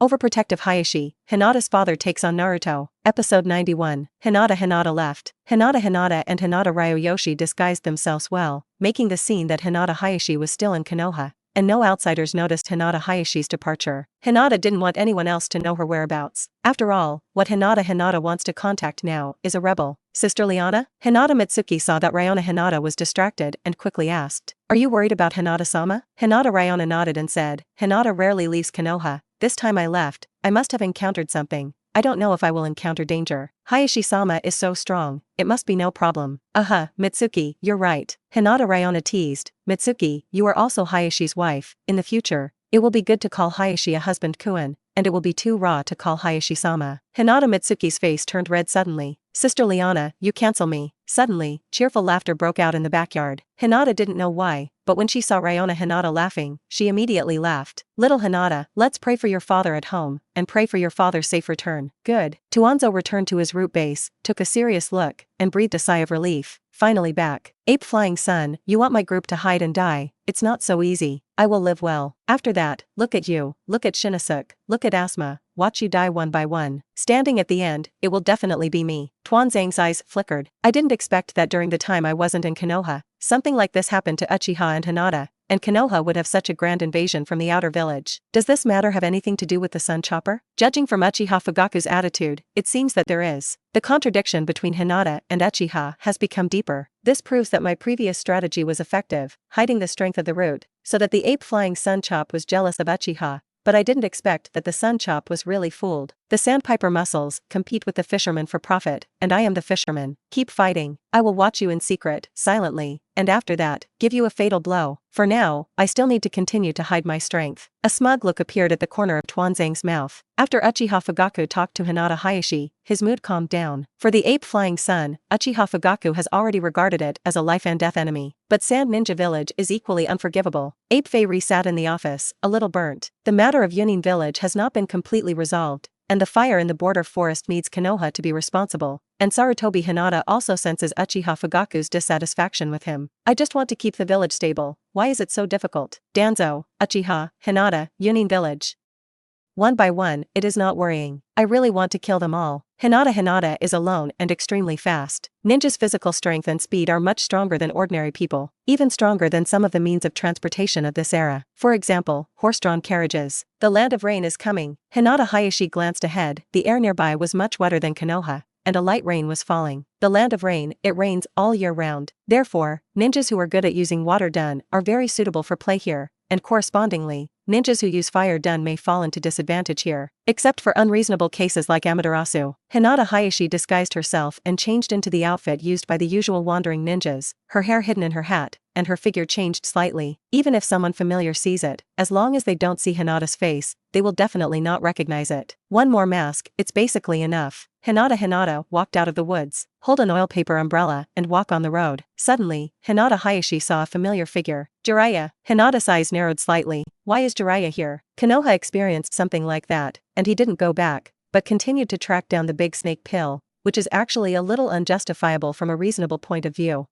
Overprotective Hiashi, Hinata's father takes on Naruto. Episode 91. Hinata left. Hinata and Hinata Ryoyoshi disguised themselves well, making the scene that Hinata Hiashi was still in Konoha, and no outsiders noticed Hinata Hayashi's departure. Hinata didn't want anyone else to know her whereabouts. After all, what Hinata wants to contact now is a rebel. Sister Liana? Hinata Mitsuki saw that Ryona Hinata was distracted and quickly asked, "Are you worried about Hinata-sama?" Hinata Ryona nodded and said, "Hinata rarely leaves Konoha. This time I left, I must have encountered something. I don't know if I will encounter danger. Hayashi-sama is so strong, it must be no problem." Mitsuki, you're right. Hinata Ryona teased. "Mitsuki, you are also Hayashi's wife. In the future, it will be good to call Hayashi a husband Kuin, and it will be too raw to call Hayashi-sama." Hinata Mitsuki's face turned red suddenly. "Sister Liana, you cancel me." Suddenly, cheerful laughter broke out in the backyard. Hinata didn't know why, but when she saw Ryona Hinata laughing, she immediately laughed. "Little Hinata, let's pray for your father at home, and pray for your father's safe return." "Good." Tuanzo returned to his root base, took a serious look, and breathed a sigh of relief. "Finally back. Ape Flying Sun, you want my group to hide and die? It's not so easy. I will live well. After that, look at you, look at Shinosuke, look at Asuma, watch you die one by one. Standing at the end, it will definitely be me." Tuanzang's eyes flickered. "I didn't expect that during the time I wasn't in Konoha, something like this happened to Uchiha and Hinata, and Konoha would have such a grand invasion from the outer village. Does this matter have anything to do with the Sun Chopper?" Judging from Uchiha Fugaku's attitude, it seems that there is. The contradiction between Hinata and Uchiha has become deeper. This proves that my previous strategy was effective, hiding the strength of the root, so that the ape flying Sun Chop was jealous of Uchiha, but I didn't expect that the Sun Chop was really fooled. The sandpiper muscles compete with the fisherman for profit, and I am the fisherman. Keep fighting. I will watch you in secret, silently, and after that, give you a fatal blow. For now, I still need to continue to hide my strength. A smug look appeared at the corner of Tuanzang's mouth. After Uchiha Fugaku talked to Hinata Hayashi, his mood calmed down. For the ape flying sun, Uchiha Fugaku has already regarded it as a life and death enemy. But Sand Ninja Village is equally unforgivable. Ape Fei sat in the office, a little burnt. The matter of Yunin Village has not been completely resolved, and the fire in the border forest needs Konoha to be responsible. And Sarutobi Hinata also senses Uchiha Fugaku's dissatisfaction with him. "I just want to keep the village stable. Why is it so difficult?" Danzo, Uchiha, Hinata, Yunin Village. One by one, it is not worrying. I really want to kill them all. Hinata is alone and extremely fast. Ninja's physical strength and speed are much stronger than ordinary people, even stronger than some of the means of transportation of this era. For example, horse-drawn carriages. The land of rain is coming. Hinata Hayashi glanced ahead. The air nearby was much wetter than Konoha, and a light rain was falling. The land of rain, it rains all year round. Therefore, ninjas who are good at using water dun are very suitable for play here, and correspondingly, ninjas who use fire dun may fall into disadvantage here. Except for unreasonable cases like Amaterasu. Hinata Hayashi disguised herself and changed into the outfit used by the usual wandering ninjas, her hair hidden in her hat, and her figure changed slightly. Even if someone familiar sees it, as long as they don't see Hinata's face, they will definitely not recognize it. One more mask, it's basically enough. Hinata walked out of the woods, hold an oil paper umbrella, and walk on the road. Suddenly, Hinata Hayashi saw a familiar figure. Jiraiya. Hinata's eyes narrowed slightly. Why is Jiraiya here? Konoha experienced something like that, and he didn't go back, but continued to track down the big snake pill, which is actually a little unjustifiable from a reasonable point of view.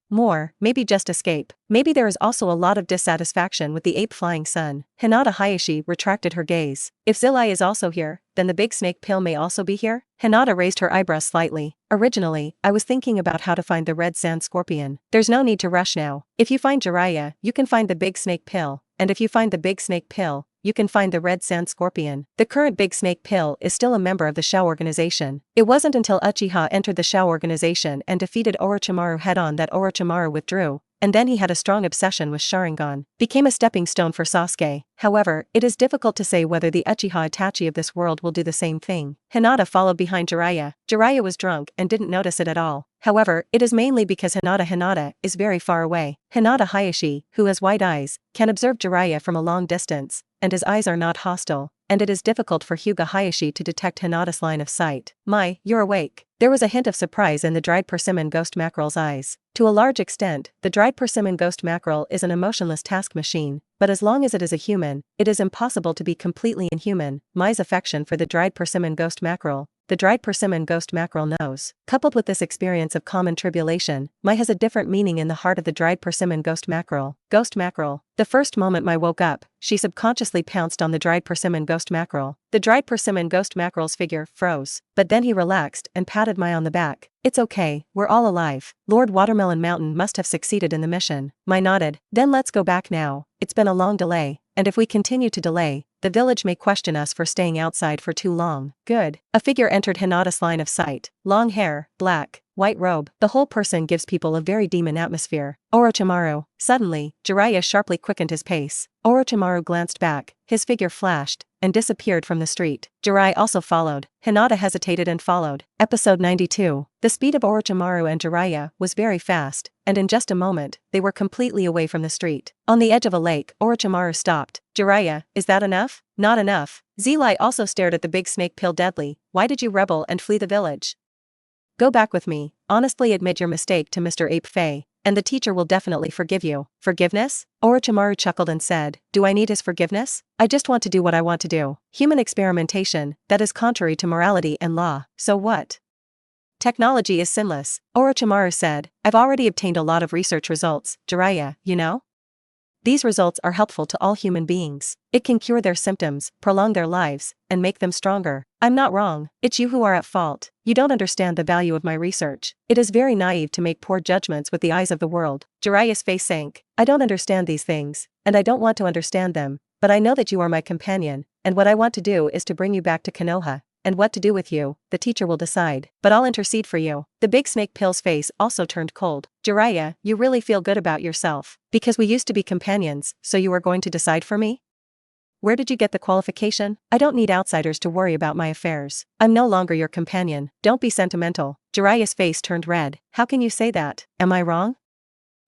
Maybe just escape. Maybe there is also a lot of dissatisfaction with the ape flying sun. Hinata Hayashi retracted her gaze. If Zilai is also here, then the big snake pill may also be here? Hinata raised her eyebrows slightly. Originally, I was thinking about how to find the red sand scorpion. There's no need to rush now. If you find Jiraiya, you can find the big snake pill, and if you find the big snake pill, you can find the red sand scorpion. The current big snake pill is still a member of the Shao organization. It wasn't until Uchiha entered the Shao organization and defeated Orochimaru head-on that Orochimaru withdrew, and then he had a strong obsession with Sharingan, became a stepping stone for Sasuke. However, it is difficult to say whether the Uchiha Itachi of this world will do the same thing. Hinata followed behind Jiraiya. Jiraiya was drunk and didn't notice it at all. However, it is mainly because Hinata is very far away. Hinata Hayashi, who has white eyes, can observe Jiraiya from a long distance, and his eyes are not hostile, and it is difficult for Hyuga Hayashi to detect Hinata's line of sight. You're awake." There was a hint of surprise in the dried persimmon ghost mackerel's eyes. To a large extent, the dried persimmon ghost mackerel is an emotionless task machine, but as long as it is a human, it is impossible to be completely inhuman. Mai's affection for the dried persimmon ghost mackerel the dried persimmon ghost mackerel knows. Coupled with this experience of common tribulation, Mai has a different meaning in the heart of the dried persimmon ghost mackerel. Ghost mackerel. The first moment Mai woke up, she subconsciously pounced on the dried persimmon ghost mackerel. The dried persimmon ghost mackerel's figure froze, but then he relaxed and patted Mai on the back. It's okay, we're all alive. Lord Watermelon Mountain must have succeeded in the mission. Mai nodded. Then let's go back now. It's been a long delay, and if we continue to delay, the village may question us for staying outside for too long. Good. A figure entered Hinata's line of sight. Long hair, black, white robe. The whole person gives people a very demon atmosphere. Orochimaru. Suddenly, Jiraiya sharply quickened his pace. Orochimaru glanced back, his figure flashed, and disappeared from the street. Jiraiya also followed. Hinata hesitated and followed. Episode 92. The speed of Orochimaru and Jiraiya was very fast, and in just a moment, they were completely away from the street. On the edge of a lake, Orochimaru stopped. Jiraiya, is that enough? Not enough. Zilai also stared at the big snake pill deadly. Why did you rebel and flee the village? Go back with me. Honestly admit your mistake to Mr. Ape Fei, and the teacher will definitely forgive you. Forgiveness? Orochimaru chuckled and said, do I need his forgiveness? I just want to do what I want to do. Human experimentation, that is contrary to morality and law. So what? Technology is sinless, Orochimaru said. I've already obtained a lot of research results, Jiraiya, you know? These results are helpful to all human beings. It can cure their symptoms, prolong their lives, and make them stronger. I'm not wrong. It's you who are at fault. You don't understand the value of my research. It is very naive to make poor judgments with the eyes of the world. Jiraiya's face sank. I don't understand these things, and I don't want to understand them, but I know that you are my companion, and what I want to do is to bring you back to Konoha. And what to do with you, the teacher will decide. But I'll intercede for you. The big snake pill's face also turned cold. Jiraiya, you really feel good about yourself. Because we used to be companions, so you are going to decide for me? Where did you get the qualification? I don't need outsiders to worry about my affairs. I'm no longer your companion. Don't be sentimental. Jiraiya's face turned red. How can you say that? Am I wrong?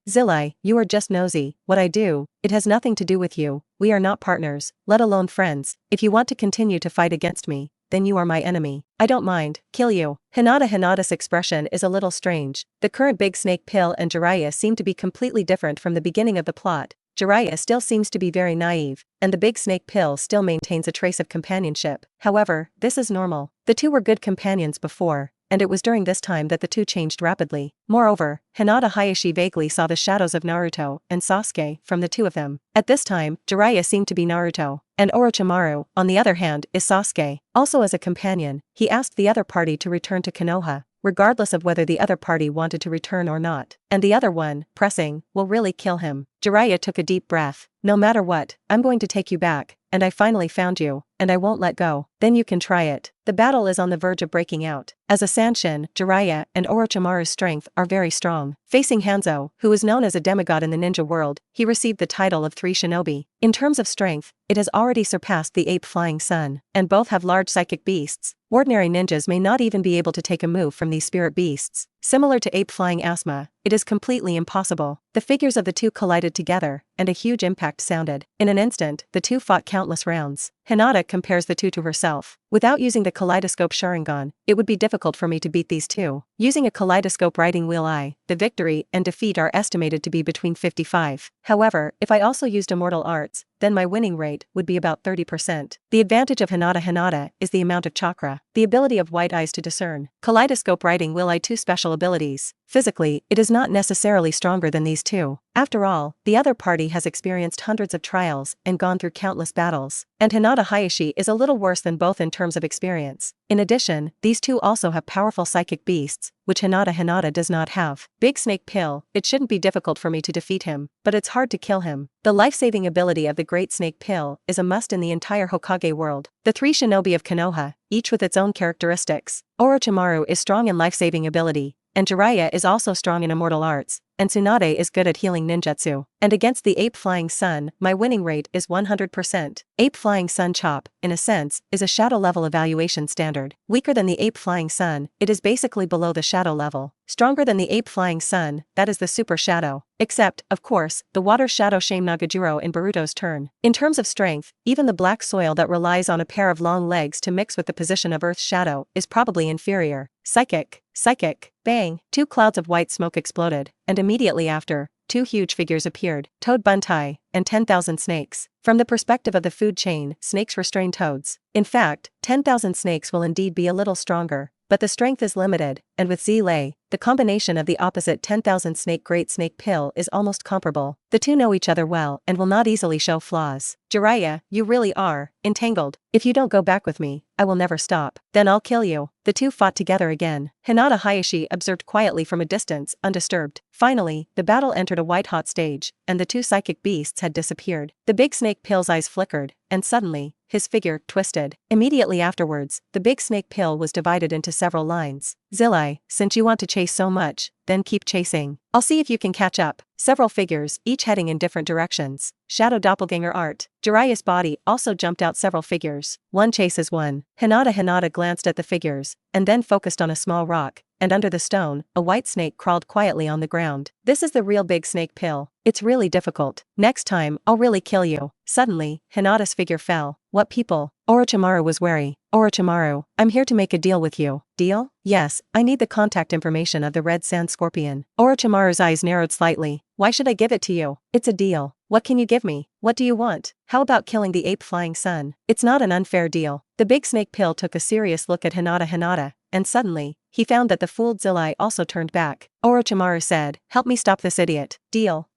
Zilai, you are just nosy. What I do, it has nothing to do with you. We are not partners, let alone friends. If you want to continue to fight against me, then you are my enemy. I don't mind. Kill you. Hinata's expression is a little strange. The current big snake pill and Jiraiya seem to be completely different from the beginning of the plot. Jiraiya still seems to be very naive, and the big snake pill still maintains a trace of companionship. However, this is normal. The two were good companions before, and it was during this time that the two changed rapidly. Moreover, Hinata Hayashi vaguely saw the shadows of Naruto and Sasuke from the two of them. At this time, Jiraiya seemed to be Naruto, and Orochimaru, on the other hand, is Sasuke. Also as a companion, he asked the other party to return to Konoha, regardless of whether the other party wanted to return or not. And the other one, pressing, will really kill him. Jiraiya took a deep breath. No matter what, I'm going to take you back, and I finally found you, and I won't let go. Then you can try it. The battle is on the verge of breaking out. As a Sanshin, Jiraiya and Orochimaru's strength are very strong. Facing Hanzo, who is known as a demigod in the ninja world, he received the title of 3 shinobi. In terms of strength, it has already surpassed the ape flying sun, and both have large psychic beasts. Ordinary ninjas may not even be able to take a move from these spirit beasts. Similar to ape flying asthma, it is completely impossible. The figures of the two collided together, and a huge impact sounded. In an instant, the two fought countless rounds. Hinata compares the two to herself. Without using the kaleidoscope Sharingan, it would be difficult for me to beat these two. Using a kaleidoscope riding wheel the victory and defeat are estimated to be between 55. However, if I also used immortal arts, then my winning rate would be about 30%. The advantage of Hinata is the amount of chakra, the ability of white eyes to discern. Kaleidoscope riding wheel 2 special abilities. Physically, it is not necessarily stronger than these two. After all, the other party has experienced hundreds of trials and gone through countless battles, and Hinata Hayashi is a little worse than both in terms of experience. In addition, these two also have powerful psychic beasts, which Hinata does not have. Big Snake Pill, it shouldn't be difficult for me to defeat him, but it's hard to kill him. The life-saving ability of the Great Snake Pill is a must in the entire Hokage world. The 3 shinobi of Konoha, each with its own characteristics. Orochimaru is strong in life-saving ability, and Jiraiya is also strong in immortal arts, and Tsunade is good at healing ninjutsu. And against the Ape Flying Sun, my winning rate is 100%. Ape Flying Sun Chop, in a sense, is a shadow level evaluation standard. Weaker than the Ape Flying Sun, it is basically below the shadow level. Stronger than the Ape Flying Sun, that is the Super Shadow. Except, of course, the Water Shadow Shame Nagajiro in Boruto's turn. In terms of strength, even the black soil that relies on a pair of long legs to mix with the position of Earth's shadow is probably inferior. Psychic, psychic, bang, 2 clouds of white smoke exploded, and immediately after, 2 huge figures appeared, Toad Buntai, and 10,000 snakes. From the perspective of the food chain, snakes restrain toads. In fact, 10,000 snakes will indeed be a little stronger, but the strength is limited, and with Zilei, the combination of the opposite 10,000 snake Great Snake Pill is almost comparable. The two know each other well and will not easily show flaws. Jiraiya, you really are entangled. If you don't go back with me, I will never stop. Then I'll kill you. The two fought together again. Hinata Hayashi observed quietly from a distance, undisturbed. Finally, the battle entered a white-hot stage, and the 2 psychic beasts had disappeared. The big snake Pill's eyes flickered, and suddenly, his figure twisted. Immediately afterwards, the big snake Pill was divided into several lines. Zilei, since you want to chase so much, then keep chasing. I'll see if you can catch up. Several figures, each heading in different directions. Shadow doppelganger art. Jiraiya's body also jumped out several figures. One chases one. Hinata glanced at the figures, and then focused on a small rock, and under the stone, a white snake crawled quietly on the ground. This is the real big snake Pill. It's really difficult. Next time, I'll really kill you. Suddenly, Hinata's figure fell. What people? Orochimaru was wary. Orochimaru, I'm here to make a deal with you. Deal? Yes, I need the contact information of the Red Sand Scorpion. Orochimaru's eyes narrowed slightly. Why should I give it to you? It's a deal. What can you give me? What do you want? How about killing the ape flying sun? It's not an unfair deal. The big snake Pill took a serious look at Hinata, and suddenly, he found that the fooled Zilei also turned back. Orochimaru said, help me stop this idiot. Deal.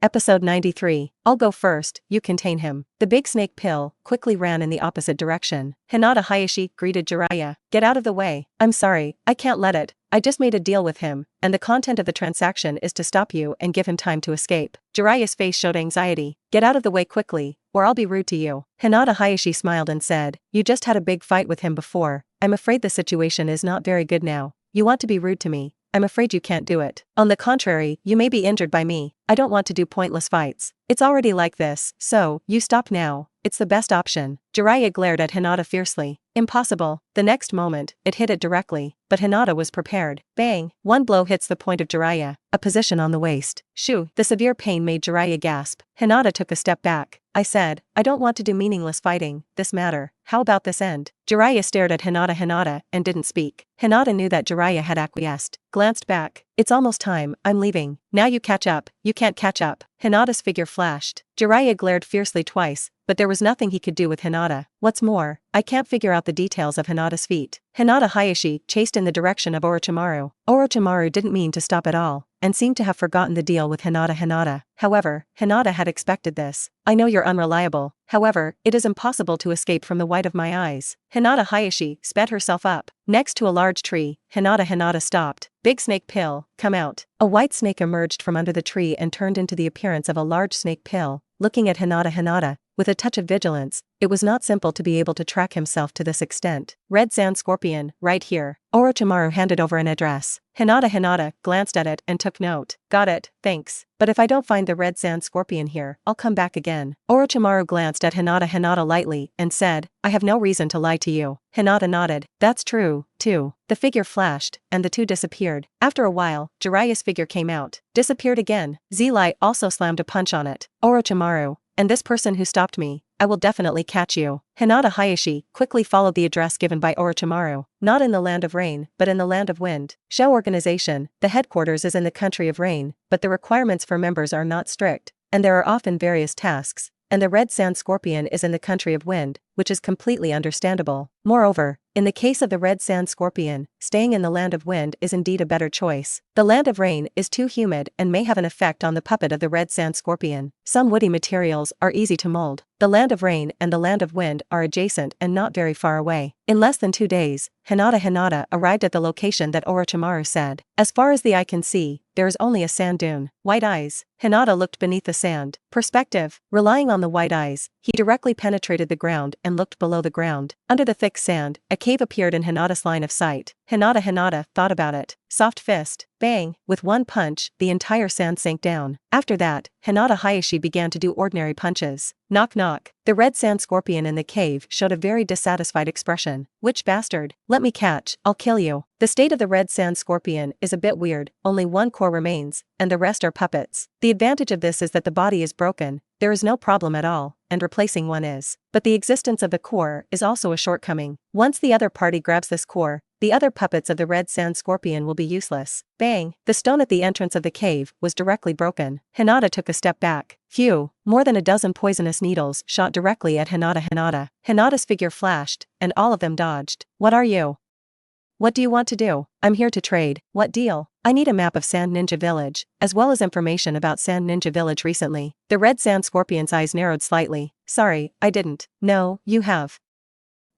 Episode 93. I'll go first, you contain him. The big snake Pill quickly ran in the opposite direction. Hinata Hayashi greeted Jiraiya. Get out of the way. I'm sorry, I can't let it. I just made a deal with him, and the content of the transaction is to stop you and give him time to escape. Jiraiya's face showed anxiety. Get out of the way quickly, or I'll be rude to you. Hinata Hayashi smiled and said, you just had a big fight with him before. I'm afraid the situation is not very good now. You want to be rude to me. I'm afraid you can't do it. On the contrary, you may be injured by me. I don't want to do pointless fights. It's already like this, so, you stop now. It's the best option. Jiraiya glared at Hinata fiercely. Impossible. The next moment, it hit it directly, but Hinata was prepared. Bang! One blow hits the point of Jiraiya, a position on the waist. Shoo! The severe pain made Jiraiya gasp. Hinata took a step back. I said, I don't want to do meaningless fighting. This matter. How about this end? Jiraiya stared at Hinata and didn't speak. Hinata knew that Jiraiya had acquiesced. Glanced back. It's almost time, I'm leaving. Now you catch up. You can't catch up. Hinata's figure flashed. Jiraiya glared fiercely twice, but there was nothing he could do with Hinata. What's more, I can't figure out the details of Hinata's feat. Hinata Hayashi chased in the direction of Orochimaru. Orochimaru didn't mean to stop at all, and seemed to have forgotten the deal with Hinata. However, Hinata had expected this. I know you're unreliable. However, it is impossible to escape from the white of my eyes. Hinata Hayashi sped herself up. Next to a large tree, Hinata stopped. Big snake Pill, come out. A white snake emerged from under the tree and turned into the appearance of a large snake Pill. Looking at Hinata, with a touch of vigilance, it was not simple to be able to track himself to this extent. Red Sand Scorpion, right here. Orochimaru handed over an address. Hinata glanced at it and took note. Got it, thanks. But if I don't find the Red Sand Scorpion here, I'll come back again. Orochimaru glanced at Hinata lightly and said, I have no reason to lie to you. Hinata nodded. That's true, too. The figure flashed, and the two disappeared. After a while, Jiraiya's figure came out. Disappeared again. Zilei also slammed a punch on it. Orochimaru, and this person who stopped me, I will definitely catch you. Hinata Hayashi quickly followed the address given by Orochimaru. Not in the land of rain, but in the land of wind. Show organization. The headquarters is in the country of rain, but the requirements for members are not strict, and there are often various tasks. And the Red Sand Scorpion is in the country of wind, which is completely understandable. Moreover, in the case of the Red Sand Scorpion, staying in the land of wind is indeed a better choice. The land of rain is too humid and may have an effect on the puppet of the Red Sand Scorpion. Some woody materials are easy to mold. The land of rain and the land of wind are adjacent and not very far away. In less than 2 days, Hinata arrived at the location that Orochimaru said. As far as the eye can see, there is only a sand dune. White eyes. Hinata looked beneath the sand. Perspective. Relying on the white eyes, he directly penetrated the ground and looked below the ground. Under the thick sand, a cave appeared in Hinata's line of sight. Hinata thought about it. Soft fist. Bang! With one punch, the entire sand sank down. After that, Hinata Hayashi began to do ordinary punches. Knock knock. The Red Sand Scorpion in the cave showed a very dissatisfied expression. Which bastard? Let me catch, I'll kill you. The state of the Red Sand Scorpion is a bit weird, only one core remains, and the rest are puppets. The advantage of this is that the body is broken, there is no problem at all, and replacing one is. But the existence of the core is also a shortcoming. Once the other party grabs this core, the other puppets of the red sand scorpion will be useless. Bang! The stone at the entrance of the cave was directly broken. Hinata took a step back. Phew! More than a dozen poisonous needles shot directly at Hinata. Hinata's figure flashed, and all of them dodged. What are you? What do you want to do? I'm here to trade. What deal? I need a map of Sand Ninja Village, as well as information about Sand Ninja Village recently. The red sand scorpion's eyes narrowed slightly. Sorry, I didn't. No, you have.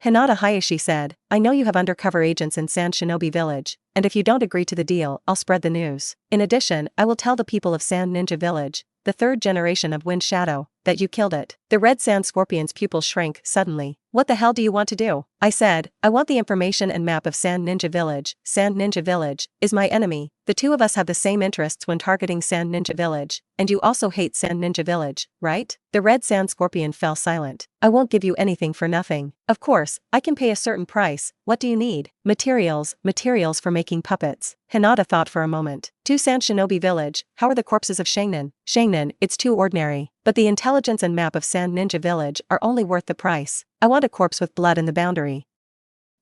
Hinata Hyuga said, I know you have undercover agents in Sand Shinobi Village, and if you don't agree to the deal, I'll spread the news. In addition, I will tell the people of Sand Ninja Village, the third generation of Wind Shadow, that you killed it. The red sand scorpion's pupils shrank suddenly. What the hell do you want to do? I said, I want the information and map of Sand Ninja Village. Sand Ninja Village is my enemy. The two of us have the same interests when targeting Sand Ninja Village, and you also hate Sand Ninja Village, right? The red sand scorpion fell silent. I won't give you anything for nothing. Of course, I can pay a certain price. What do you need? Materials for making puppets. Hinata thought for a moment. To Sand Shinobi Village, how are the corpses of Shangnan? Shangnan, it's too ordinary. But the intelligence and map of Sand Ninja Village are only worth the price. I want a corpse with blood in the boundary.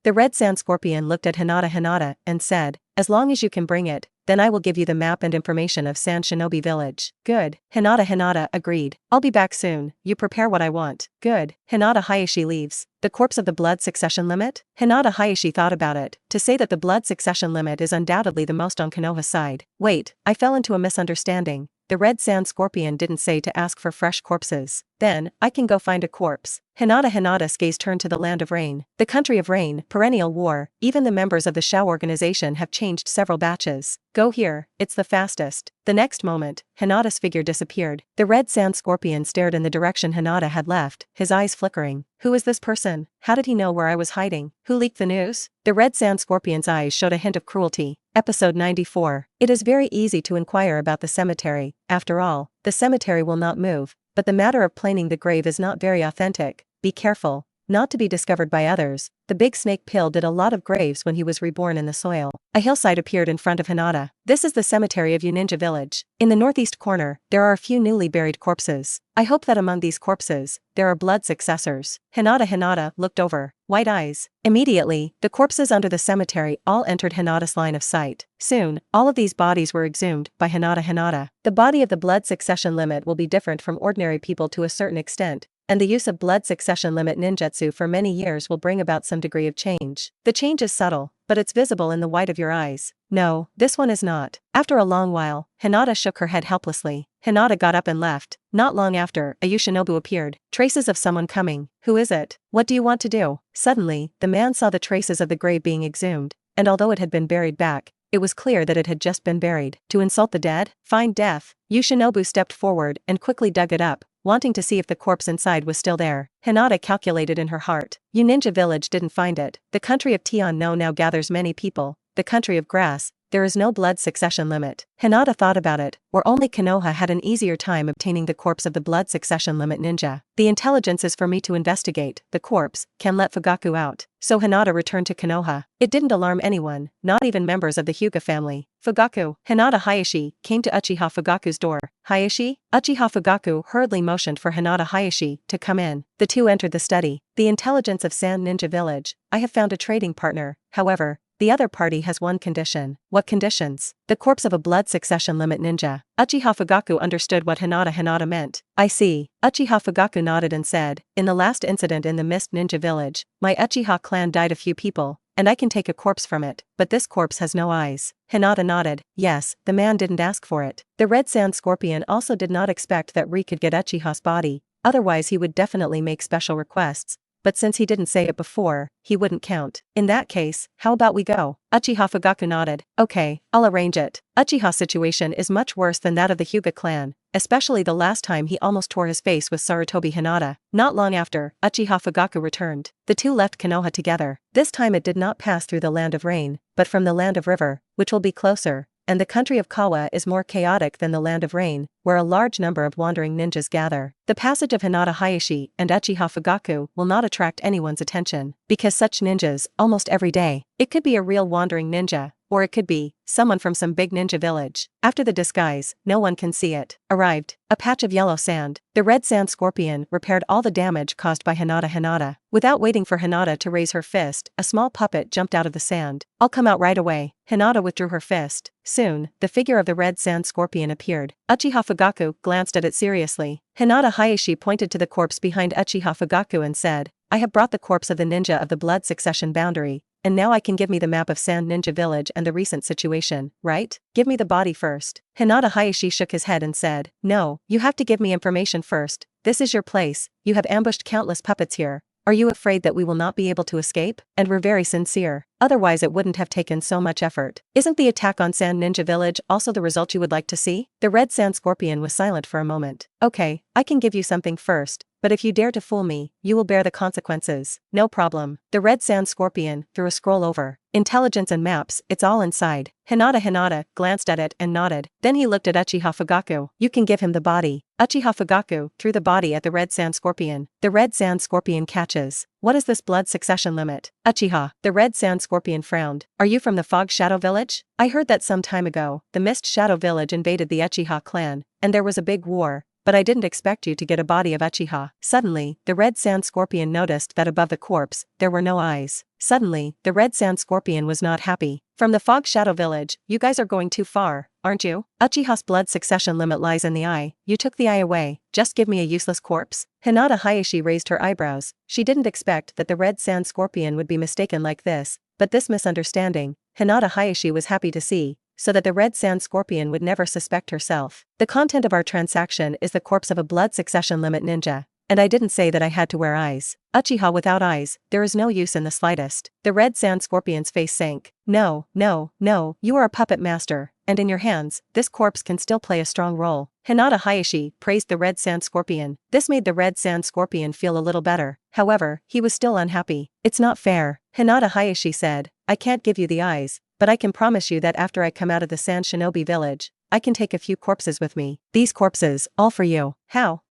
The red sand scorpion looked at Hinata and said, as long as you can bring it, then I will give you the map and information of Sand Shinobi Village. Good. Hinata agreed. I'll be back soon. You prepare what I want. Good. Hinata Hyuga leaves. The corpse of the blood succession limit? Hinata Hyuga thought about it, to say that the blood succession limit is undoubtedly the most on Konoha's side. Wait, I fell into a misunderstanding. The red sand scorpion didn't say to ask for fresh corpses. Then, I can go find a corpse. Hinata's gaze turned to the land of rain. The country of rain, perennial war, even the members of the Shao organization have changed several batches. Go here, it's the fastest. The next moment, Hinata's figure disappeared. The red sand scorpion stared in the direction Hinata had left, his eyes flickering. Who is this person? How did he know where I was hiding? Who leaked the news? The red sand scorpion's eyes showed a hint of cruelty. Episode 94. It is very easy to inquire about the cemetery. After all, the cemetery will not move, but the matter of planing the grave is not very authentic. Be careful not to be discovered by others. The big snake pill did a lot of graves when he was reborn in the soil. A hillside appeared in front of Hinata. This is the cemetery of Ninja Village. In the northeast corner, there are a few newly buried corpses. I hope that among these corpses, there are blood successors. Hinata looked over. White eyes. Immediately, the corpses under the cemetery all entered Hinata's line of sight. Soon, all of these bodies were exhumed by Hinata. The body of the blood succession limit will be different from ordinary people to a certain extent, and the use of blood succession limit ninjutsu for many years will bring about some degree of change. The change is subtle, but it's visible in the white of your eyes. No, this one is not. After a long while, Hinata shook her head helplessly. Hinata got up and left. Not long after, a Yoshinobu appeared. Traces of someone coming. Who is it? What do you want to do? Suddenly, the man saw the traces of the grave being exhumed, and although it had been buried back, it was clear that it had just been buried. To insult the dead? Find death. Yoshinobu stepped forward and quickly dug it up, wanting to see if the corpse inside was still there. Hinata calculated in her heart. Ninja Village didn't find it. The country of Tian No now gathers many people. The country of grass, there is no blood succession limit. Hinata thought about it, or only Konoha had an easier time obtaining the corpse of the blood succession limit ninja. The intelligence is for me to investigate. The corpse can let Fugaku out. So Hinata returned to Konoha. It didn't alarm anyone, not even members of the Hyuga family. Fugaku. Hinata Hyuga came to Uchiha Fugaku's door. Hyuga? Uchiha Fugaku hurriedly motioned for Hinata Hyuga to come in. The two entered the study. The intelligence of Sand Ninja Village. I have found a trading partner. However, the other party has one condition. What conditions? The corpse of a blood succession limit ninja. Uchiha Fugaku understood what Hinata meant. I see. Uchiha Fugaku nodded and said, in the last incident in the Mist Ninja Village, my Uchiha clan died a few people, and I can take a corpse from it, but this corpse has no eyes. Hinata nodded. Yes, the man didn't ask for it. The red sand scorpion also did not expect that Ri could get Uchiha's body, otherwise he would definitely make special requests. But since he didn't say it before, he wouldn't count. In that case, how about we go? Uchiha Fugaku nodded. Okay, I'll arrange it. Uchiha's situation is much worse than that of the Hyuga clan, especially the last time he almost tore his face with Sarutobi Hinata. Not long after, Uchiha Fugaku returned. The two left Konoha together. This time it did not pass through the land of rain, but from the land of river, which will be closer, and the country of Kawa is more chaotic than the land of rain, where a large number of wandering ninjas gather. The passage of Hinata Hayashi and Uchiha Fugaku will not attract anyone's attention, because such ninjas almost every day. It could be a real wandering ninja, or it could be someone from some big ninja village. After the disguise, no one can see it. Arrived. A patch of yellow sand. The red sand scorpion repaired all the damage caused by Hinata. Without waiting for Hinata to raise her fist, a small puppet jumped out of the sand. I'll come out right away. Hinata withdrew her fist. Soon, the figure of the red sand scorpion appeared. Uchiha Fugaku glanced at it seriously. Hinata Hayashi pointed to the corpse behind Uchiha Fugaku and said, I have brought the corpse of the ninja of the blood succession boundary, and now I can give me the map of Sand Ninja Village and the recent situation, right? Give me the body first. Hinata Hayashi shook his head and said, no, you have to give me information first. This is your place, you have ambushed countless puppets here. Are you afraid that we will not be able to escape? And we're very sincere. Otherwise it wouldn't have taken so much effort. Isn't the attack on Sand Ninja Village also the result you would like to see? The red sand scorpion was silent for a moment. Okay, I can give you something first, but if you dare to fool me, you will bear the consequences. No problem. The red sand scorpion threw a scroll over. Intelligence and maps, it's all inside. Hinata glanced at it and nodded. Then he looked at Uchiha Fugaku. You can give him the body. Uchiha Fugaku threw the body at the red sand scorpion. The red sand scorpion catches. What is this blood succession limit? Uchiha. The red sand scorpion frowned. Are you from the Fog Shadow Village? I heard that some time ago, the Mist Shadow Village invaded the Uchiha clan, and there was a big war. But I didn't expect you to get a body of Uchiha. Suddenly, the red sand scorpion noticed that above the corpse, there were no eyes. Suddenly, the red sand scorpion was not happy. From the Fog Shadow Village, you guys are going too far, aren't you? Uchiha's blood succession limit lies in the eye. You took the eye away. Just give me a useless corpse? Hinata Hayashi raised her eyebrows. She didn't expect that the red sand scorpion would be mistaken like this, but this misunderstanding, Hinata Hayashi was happy to see, so that the red sand scorpion would never suspect herself. The content of our transaction is the corpse of a blood succession limit ninja, and I didn't say that I had to wear eyes. Uchiha without eyes, there is no use in the slightest. The red sand scorpion's face sank. No, you are a puppet master, and in your hands, this corpse can still play a strong role. Hinata Hayashi praised the red sand scorpion. This made the red sand scorpion feel a little better. However, he was still unhappy. It's not fair. Hinata Hayashi said, I can't give you the eyes, but I can promise you that after I come out of the Sand Shinobi Village, I can take a few corpses with me. These corpses, all for you. How?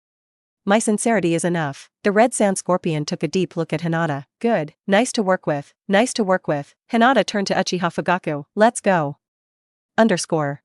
My sincerity is enough. The red sand scorpion took a deep look at Hinata. Good. Nice to work with. Hinata turned to Uchiha Fugaku. Let's go.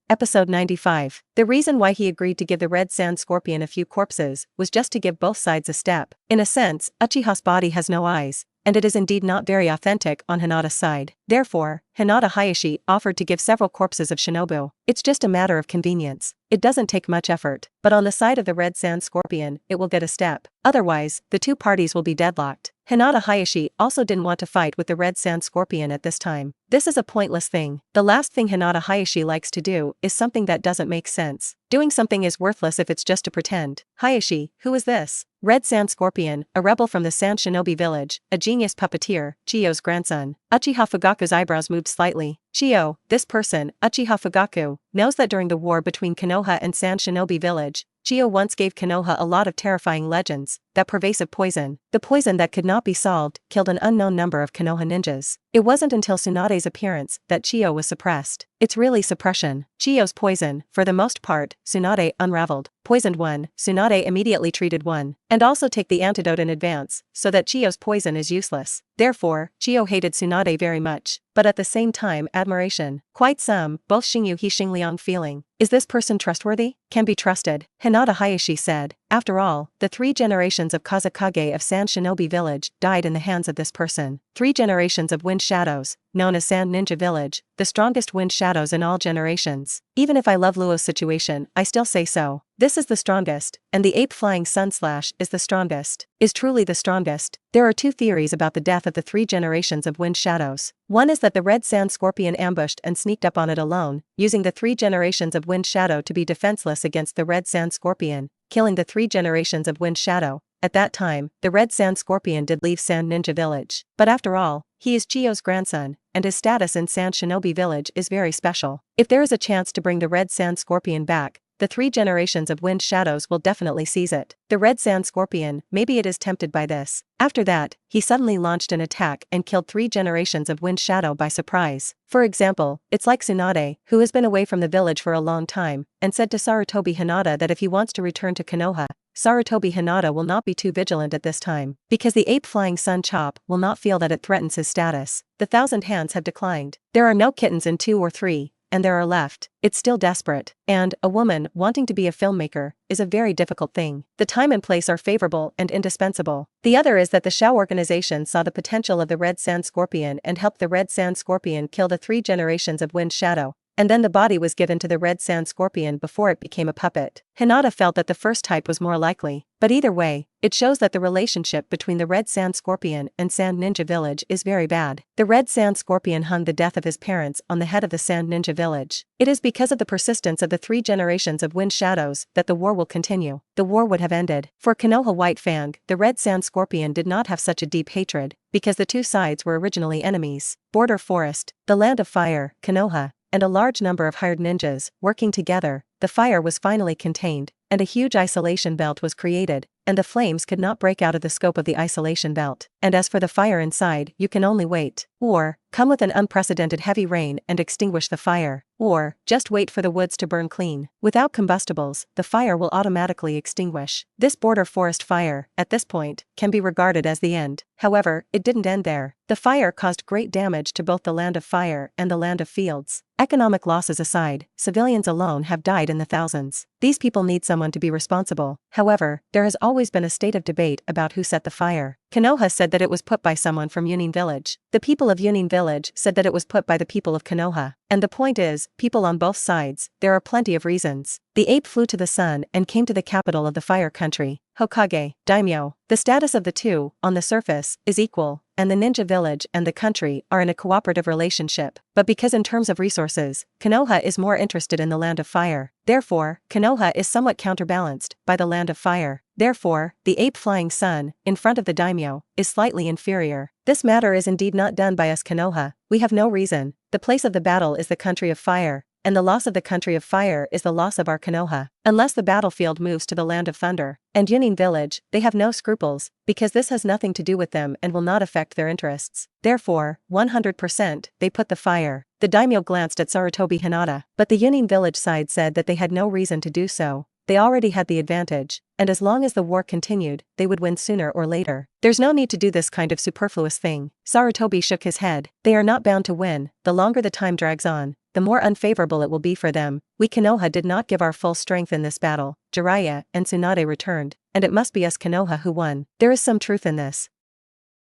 Episode 95. The reason why he agreed to give the red sand scorpion a few corpses was just to give both sides a step. In a sense, Uchiha's body has no eyes, and it is indeed not very authentic on Hinata's side. Therefore, Hinata Hayashi offered to give several corpses of shinobu. It's just a matter of convenience. It doesn't take much effort, but on the side of the red sand scorpion, it will get a step. Otherwise, the two parties will be deadlocked. Hinata Hayashi also didn't want to fight with the red sand scorpion at this time. This is a pointless thing. The last thing Hinata Hayashi likes to do is something that doesn't make sense. Doing something is worthless if it's just to pretend. Hayashi, who is this? Red Sand Scorpion, a rebel from the Sand Shinobi Village, a genius puppeteer, Chiyo's grandson. Uchiha Fugaku's eyebrows moved slightly. Chiyo, this person, Uchiha Fugaku, knows that during the war between Konoha and Sand Shinobi Village, Chiyo once gave Konoha a lot of terrifying legends, that pervasive poison. The poison that could not be solved killed an unknown number of Konoha ninjas. It wasn't until Tsunade's appearance that Chiyo was suppressed. It's really suppression. Chiyo's poison, for the most part, Tsunade unraveled. Poisoned one, Tsunade immediately treated one, and also take the antidote in advance, so that Chiyo's poison is useless. Therefore, Chiyo hated Tsunade very much, but at the same time admiration. Quite some, both Xingyu He Xingliang feeling. Is this person trustworthy? Can be trusted? Hinata Hayashi said. After all, the 3 generations of Kazekage of Sand Shinobi Village died in the hands of this person. 3 generations of Wind Shadows, known as Sand Ninja Village, the strongest Wind Shadows in all generations. Even if I love Luo's situation, I still say so. This is the strongest, and the ape flying sun slash is the strongest. Is truly the strongest. There are 2 theories about the death of the 3 generations of Wind Shadows. One is that the red sand scorpion ambushed and sneaked up on it alone, using the 3 generations of Wind Shadow to be defenseless against the red sand scorpion, killing the 3 generations of Wind Shadow. At that time, the red sand scorpion did leave Sand Ninja Village. But after all, he is Chiyo's grandson, and his status in Sand Shinobi Village is very special. If there is a chance to bring the red sand scorpion back, the 3 generations of wind shadows will definitely seize it. The red sand scorpion, maybe it is tempted by this. After that, he suddenly launched an attack and killed 3 generations of wind shadow by surprise. For example, it's like Tsunade, who has been away from the village for a long time, and said to Sarutobi Hinata that if he wants to return to Konoha, Sarutobi Hinata will not be too vigilant at this time, because the ape flying sun chop will not feel that it threatens his status. The 1,000 hands have declined. There are no kittens in 2 or 3. And there are left. It's still desperate. And, a woman wanting to be a filmmaker is a very difficult thing. The time and place are favorable and indispensable. The other is that the Shao organization saw the potential of the red sand scorpion and helped the red sand scorpion kill the 3 generations of wind shadow. And then the body was given to the red sand scorpion before it became a puppet. Hinata felt that the first type was more likely, but either way, it shows that the relationship between the red sand scorpion and Sand Ninja Village is very bad. The red sand scorpion hung the death of his parents on the head of the Sand Ninja Village. It is because of the persistence of the 3 generations of wind shadows that the war will continue. The war would have ended. For Konoha White Fang, the red sand scorpion did not have such a deep hatred, because the 2 sides were originally enemies. Border Forest, the Land of Fire, Konoha, and a large number of hired ninjas, working together, the fire was finally contained, and a huge isolation belt was created, and the flames could not break out of the scope of the isolation belt. And as for the fire inside, you can only wait. Or, come with an unprecedented heavy rain and extinguish the fire. Or, just wait for the woods to burn clean. Without combustibles, the fire will automatically extinguish. This border forest fire, at this point, can be regarded as the end. However, it didn't end there. The fire caused great damage to both the Land of Fire and the Land of Fields. Economic losses aside, civilians alone have died in the thousands. These people need someone to be responsible. However, there has always been a state of debate about who set the fire. Konoha said that it was put by someone from Yunin Village. The people of Yunin Village said that it was put by the people of Konoha. And the point is, people on both sides, there are plenty of reasons. The ape flew to the sun and came to the capital of the fire country, Hokage, Daimyo. The status of the 2, on the surface, is equal, and the ninja village and the country are in a cooperative relationship. But because in terms of resources, Konoha is more interested in the Land of Fire. Therefore, Konoha is somewhat counterbalanced by the Land of Fire. Therefore, the ape flying sun, in front of the daimyo, is slightly inferior. This matter is indeed not done by us Konoha. We have no reason. The place of the battle is the country of fire, and the loss of the country of fire is the loss of our Konoha. Unless the battlefield moves to the Land of Thunder and Yunin Village, they have no scruples, because this has nothing to do with them and will not affect their interests. Therefore, 100%, they put the fire. The daimyo glanced at Sarutobi Hinata, but the Yunin Village side said that they had no reason to do so. They already had the advantage, and as long as the war continued, they would win sooner or later. There's no need to do this kind of superfluous thing. Sarutobi shook his head. They are not bound to win. The longer the time drags on, the more unfavorable it will be for them. We Konoha did not give our full strength in this battle. Jiraiya and Tsunade returned, and it must be us Konoha who won. There is some truth in this.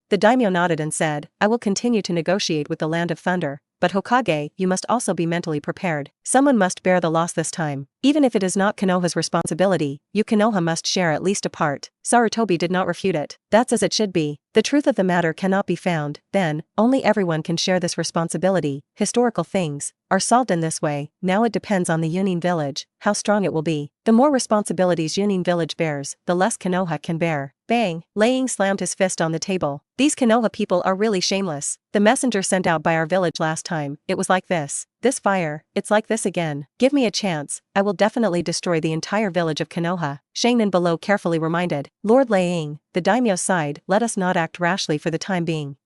The daimyo nodded and said, I will continue to negotiate with the Land of Thunder. But Hokage, you must also be mentally prepared. Someone must bear the loss this time. Even if it is not Konoha's responsibility, you Konoha must share at least a part. Sarutobi did not refute it. That's as it should be. The truth of the matter cannot be found, then, only everyone can share this responsibility. Historical things are solved in this way. Now it depends on the Yunin Village, how strong it will be. The more responsibilities Yunin Village bears, the less Konoha can bear. Bang! Lei Ying slammed his fist on the table. These Konoha people are really shameless. The messenger sent out by our village last time, it was like this. This fire, it's like this again. Give me a chance, I will definitely destroy the entire village of Konoha. Shangnan below carefully reminded. Lord Lei Ying, the daimyo side, let us not act rashly for the time being.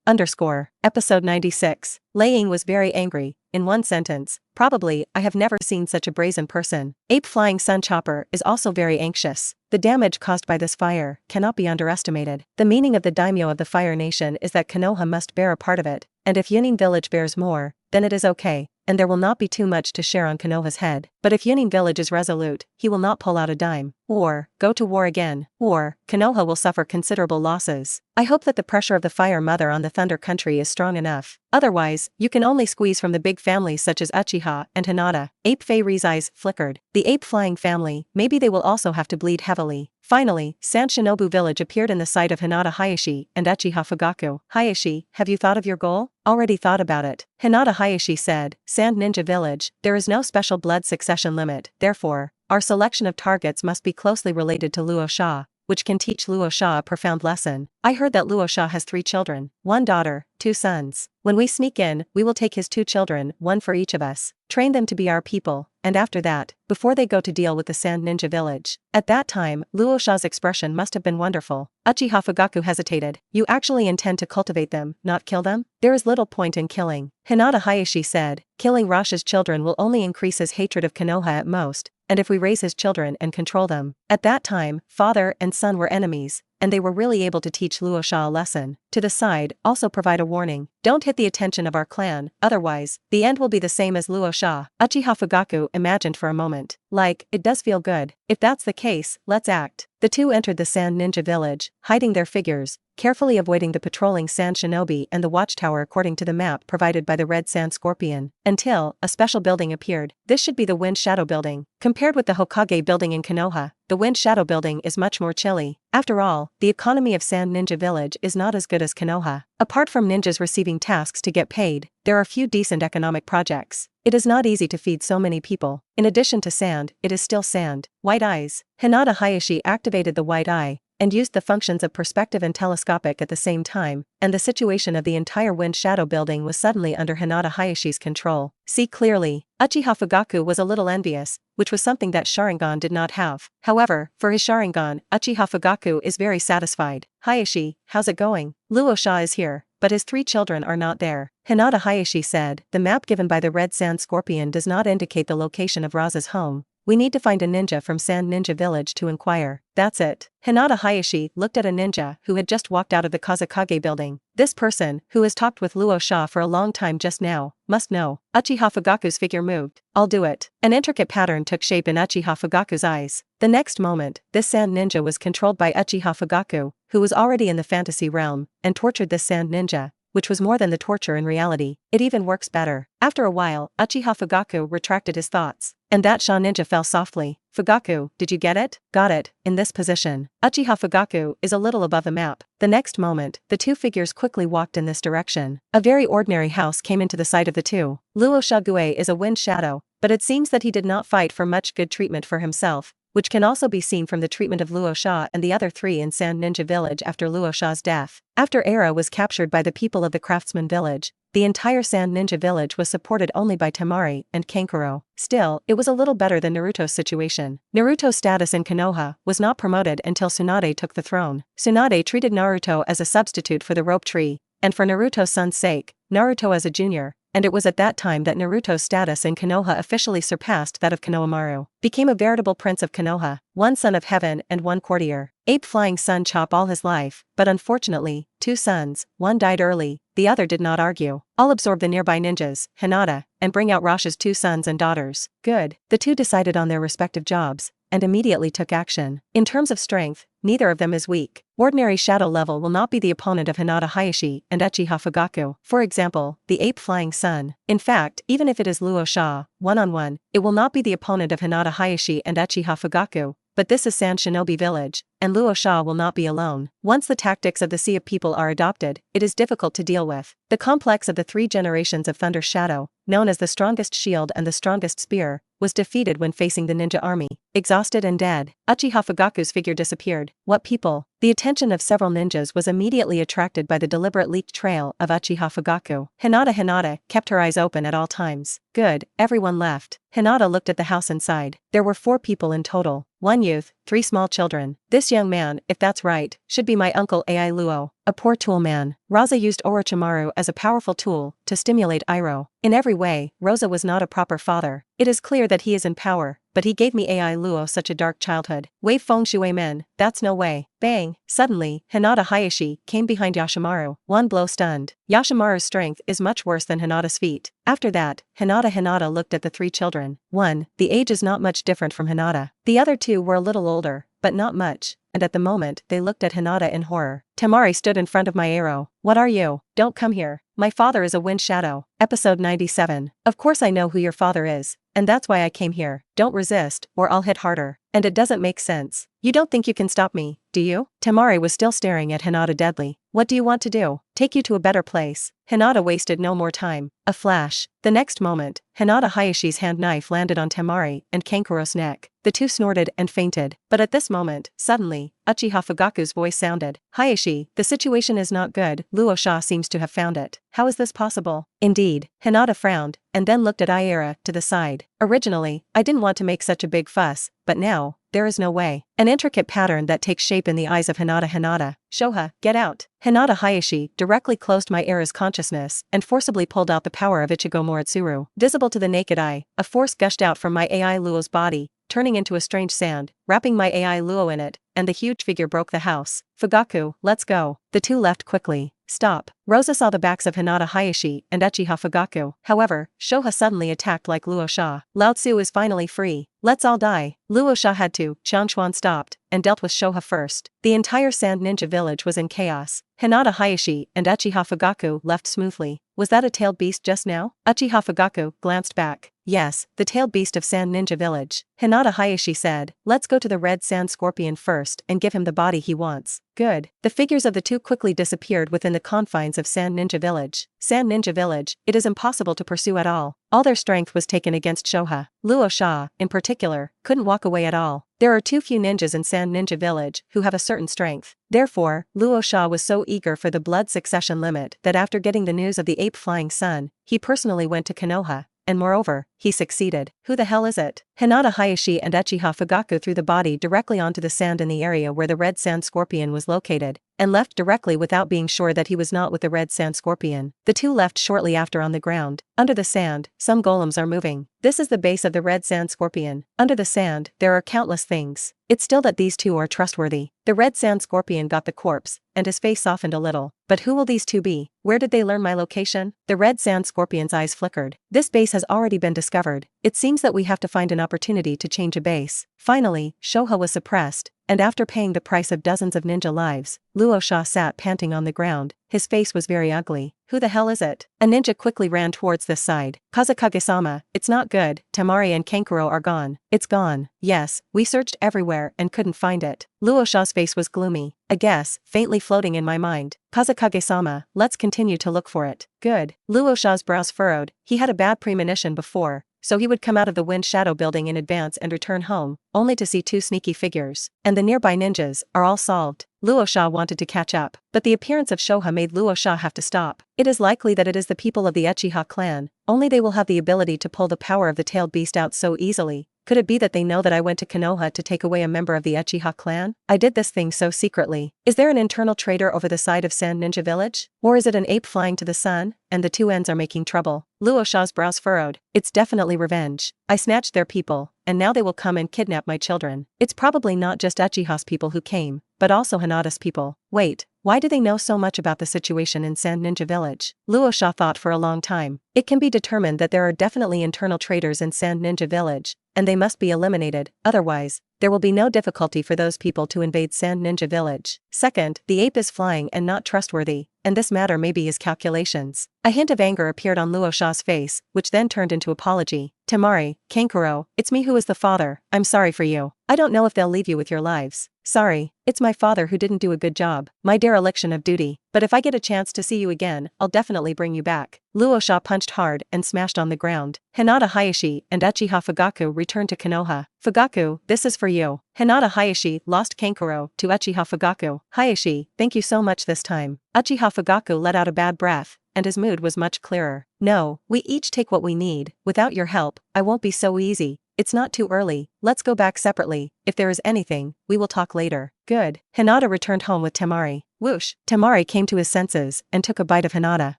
Episode 96. Lei Ying was very angry. In one sentence, probably, I have never seen such a brazen person. Ape Flying Sun Chopper is also very anxious. The damage caused by this fire cannot be underestimated. The meaning of the daimyo of the Fire Nation is that Konoha must bear a part of it, and if Yunin Village bears more, then it is okay, and there will not be too much to share on Konoha's head. But if Yunin Village is resolute, he will not pull out a dime, or go to war again, or Konoha will suffer considerable losses. I hope that the pressure of the Fire Mother on the Thunder Country is strong enough. Otherwise, you can only squeeze from the big families such as Uchiha and Hinata. Ape Fei-ri's eyes flickered. The ape flying family, maybe they will also have to bleed heavily. Finally, Sand Shinobu Village appeared in the sight of Hinata Hayashi and Uchiha Fugaku. Hayashi, have you thought of your goal? Already thought about it. Hinata Hayashi said, Sand Ninja Village, there is no special blood succession limit, therefore, our selection of targets must be closely related to Luo Sha. which can teach Luo Sha a profound lesson. I heard that Luo Sha has 3 children, 1 daughter, 2 sons. When we sneak in, we will take his 2 children, 1 for each of us, train them to be our people, and after that, before they go to deal with the Sand Ninja village. At that time, Luo Sha's expression must have been wonderful. Uchiha Fugaku hesitated. You actually intend to cultivate them, not kill them? There is little point in killing. Hinata Hayashi said, killing Rasha's children will only increase his hatred of Konoha at most, and if we raise his children and control them. At that time, father and son were enemies, and they were really able to teach Luo Sha a lesson. To the side, also provide a warning. Don't hit the attention of our clan, otherwise, the end will be the same as Luo Sha. Uchiha Fugaku imagined for a moment. Like, it does feel good. If that's the case, let's act. The 2 entered the Sand Ninja village, hiding their figures, carefully avoiding the patrolling Sand Shinobi and the watchtower according to the map provided by the Red Sand Scorpion, until a special building appeared. This should be the Wind Shadow Building. Compared with the Hokage building in Konoha, the Wind Shadow Building is much more chilly. After all, the economy of Sand Ninja Village is not as good as Konoha. Apart from ninjas receiving tasks to get paid, there are few decent economic projects. It is not easy to feed so many people. In addition to sand, it is still sand. White eyes. Hinata Hayashi activated the white eye, and used the functions of perspective and telescopic at the same time, and the situation of the entire Wind Shadow Building was suddenly under Hinata Hayashi's control. See clearly. Uchiha Fugaku was a little envious, which was something that Sharingan did not have. However, for his Sharingan, Uchiha Fugaku is very satisfied. Hayashi, how's it going? Luo Sha is here, but his 3 children are not there. Hinata Hayashi said, the map given by the Red Sand Scorpion does not indicate the location of Raza's home. We need to find a ninja from Sand Ninja Village to inquire. That's it. Hinata Hayashi looked at a ninja who had just walked out of the Kazakage building. This person, who has talked with Luo Sha for a long time just now, must know. Uchiha Fugaku's figure moved. I'll do it. An intricate pattern took shape in Uchiha Fugaku's eyes. The next moment, this sand ninja was controlled by Uchiha Fugaku, who was already in the fantasy realm, and tortured this sand ninja, which was more than the torture in reality. It even works better. After a while, Uchiha Fugaku retracted his thoughts. And that Sha ninja fell softly. Fugaku, did you get it? Got it, in this position. Uchiha Fugaku is a little above the map. The next moment, the 2 figures quickly walked in this direction. A very ordinary house came into the sight of the 2. Luo Shague is a wind shadow, but it seems that he did not fight for much good treatment for himself, which can also be seen from the treatment of Luo Sha and the other 3 in Sand Ninja Village after Luo Sha's death. After Era was captured by the people of the Craftsman Village, the entire Sand Ninja Village was supported only by Temari and Kankuro. Still, it was a little better than Naruto's situation. Naruto's status in Konoha was not promoted until Tsunade took the throne. Tsunade treated Naruto as a substitute for the rope tree, and for Naruto's son's sake, Naruto as a junior, and it was at that time that Naruto's status in Konoha officially surpassed that of Konohamaru. Became a veritable prince of Konoha, 1 son of heaven and 1 courtier. Ape Flying Sun Chop all his life, but unfortunately, 2 sons, 1 died early, the other did not argue. I'll absorb the nearby ninjas, Hinata, and bring out Rasha's 2 sons and daughters. Good. The 2 decided on their respective jobs, and immediately took action. In terms of strength, neither of them is weak. Ordinary shadow level will not be the opponent of Hinata Hayashi and Uchiha Fugaku. For example, the Ape Flying Sun. In fact, even if it is Luo Sha, one-on-one, it will not be the opponent of Hinata Hayashi and Uchiha Fugaku. But this is Sand Shinobi Village, and Luo Sha will not be alone. Once the tactics of the Sea of People are adopted, it is difficult to deal with. The complex of the 3 generations of Thunder Shadow, known as the strongest shield and the strongest spear, was defeated when facing the ninja army. Exhausted and dead, Uchiha Fugaku's figure disappeared. What people? The attention of several ninjas was immediately attracted by the deliberate leaked trail of Uchiha Fugaku. Hinata kept her eyes open at all times. Good, everyone left. Hinata looked at the house inside. There were 4 people in total. 1 youth, 3 small children. This young man, if that's right, should be my uncle Ai Luo, a poor tool man. Raza used Orochimaru as a powerful tool to stimulate Iroh. In every way, Rosa was not a proper father. It is clear that he is in power, but he gave me Ai Luo such a dark childhood. Wei Feng Shui Men, that's no way. Bang! Suddenly, Hinata Hayashi came behind Yashimaru. 1 blow stunned. Yashimaru's strength is much worse than Hinata's feat. After that, Hinata looked at the 3 children. 1, the age is not much different from Hinata. The other 2 were a little older, but not much, and at the moment they looked at Hinata in horror. Temari stood in front of my arrow. What are you? Don't come here. My father is a wind shadow. Episode 97. Of course I know who your father is, and that's why I came here. Don't resist, or I'll hit harder. And it doesn't make sense. You don't think you can stop me, do you? Temari was still staring at Hinata deadly. What do you want to do? take you to a better place. Hinata wasted no more time. A flash. The next moment, Hinata Hyashi's hand knife landed on Temari and Kankuro's neck. The two snorted and fainted. But at this moment, suddenly, Uchiha Fugaku's voice sounded. Hayashi, the situation is not good. Luosha seems to have found it. How is this possible? Indeed. Hinata frowned, and then looked at Aira to the side. Originally, I didn't want to make such a big fuss, but now, there is no way. An intricate pattern that takes shape in the eyes of Hinata. Shoha, get out. Hinata Hayashi directly closed my Aira's consciousness and forcibly pulled out the power of Ichigo Moritsuru. Visible to the naked eye, a force gushed out from my AI Luo's body, turning into a strange sand, wrapping my AI Luo in it, and the huge figure broke the house. Fugaku, let's go. The two left quickly. Stop. Rosa saw the backs of Hinata Hayashi and Uchiha Fugaku. However, Shoha suddenly attacked like Luosha. Lao Tzu is finally free. Let's all die. Luosha had to. Chanshuan stopped and dealt with Shoha first. The entire Sand Ninja village was in chaos. Hinata Hayashi and Uchiha Fugaku left smoothly. Was that a tailed beast just now? Uchiha Fugaku glanced back. Yes, the tailed beast of Sand Ninja village. Hinata Hayashi said, let's go to the red sand scorpion first and give him the body he wants. Good. The figures of the two quickly disappeared within the confines of Sand Ninja village. Sand Ninja village, it is impossible to pursue at all. All their strength was taken against Shoha. Luosha, in particular, couldn't walk away at all. There are too few ninjas in Sand Ninja village who have a certain strength. Therefore, Luosha was so eager for the blood succession limit that after getting the news of the ape flying sun, he personally went to Konoha. And moreover, he succeeded. Who the hell is it? Hinata Hayashi and Uchiha Fugaku threw the body directly onto the sand in the area where the red sand scorpion was located, and left directly without being sure that he was not with the red sand scorpion. The two left shortly after on the ground. Under the sand, some golems are moving. This is the base of the red sand scorpion. Under the sand, there are countless things. It's still that these two are trustworthy. The red sand scorpion got the corpse, and his face softened a little. But who will these two be? Where did they learn my location? The red sand scorpion's eyes flickered. This base has already been discovered. It seems that we have to find an opportunity to change a base. Finally, Shoha was suppressed, and after paying the price of dozens of ninja lives, Luosha sat panting on the ground. His face was very ugly. Who the hell is it? A ninja quickly ran towards this side. Kazakage-sama, it's not good. Temari and Kankuro are gone. It's gone. Yes, we searched everywhere and couldn't find it. Luosha's face was gloomy. A guess, faintly floating in my mind. Kazakage-sama, let's continue to look for it. Good. Luosha's brows furrowed. He had a bad premonition before, so he would come out of the Wind Shadow building in advance and return home, only to see two sneaky figures. And the nearby ninjas are all solved. Luosha wanted to catch up, but the appearance of Shoha made Luosha have to stop. It is likely that it is the people of the Uchiha clan, only they will have the ability to pull the power of the tailed beast out so easily. Could it be that they know that I went to Konoha to take away a member of the Uchiha clan? I did this thing so secretly. Is there an internal traitor over the side of Sand Ninja village? Or is it an ape flying to the sun, and the two ends are making trouble? Luosha's brows furrowed. It's definitely revenge. I snatched their people, and now they will come and kidnap my children. It's probably not just Uchiha's people who came, but also Hinata's people. Wait, why do they know so much about the situation in Sand Ninja village? Luosha thought for a long time. It can be determined that there are definitely internal traitors in Sand Ninja village, and they must be eliminated, otherwise, there will be no difficulty for those people to invade Sand Ninja village. Second, the ape is flying and not trustworthy, and this matter may be his calculations. A hint of anger appeared on Luosha's face, which then turned into apology. Temari, Kankuro, it's me who is the father. I'm sorry for you. I don't know if they'll leave you with your lives. Sorry, it's my father who didn't do a good job. My dereliction of duty. But if I get a chance to see you again, I'll definitely bring you back. Luosha punched hard and smashed on the ground. Hinata Hayashi and Uchiha Fugaku returned to Konoha. Fugaku, this is for you. Hinata Hayashi lost Kankuro to Uchiha Fugaku. Hayashi, thank you so much this time. Uchiha Fugaku let out a bad breath, and his mood was much clearer. No, we each take what we need. Without your help, I won't be so easy. It's not too early. Let's go back separately. If there is anything, we will talk later. Good. Hinata returned home with Temari. Whoosh. Temari came to his senses and took a bite of Hinata.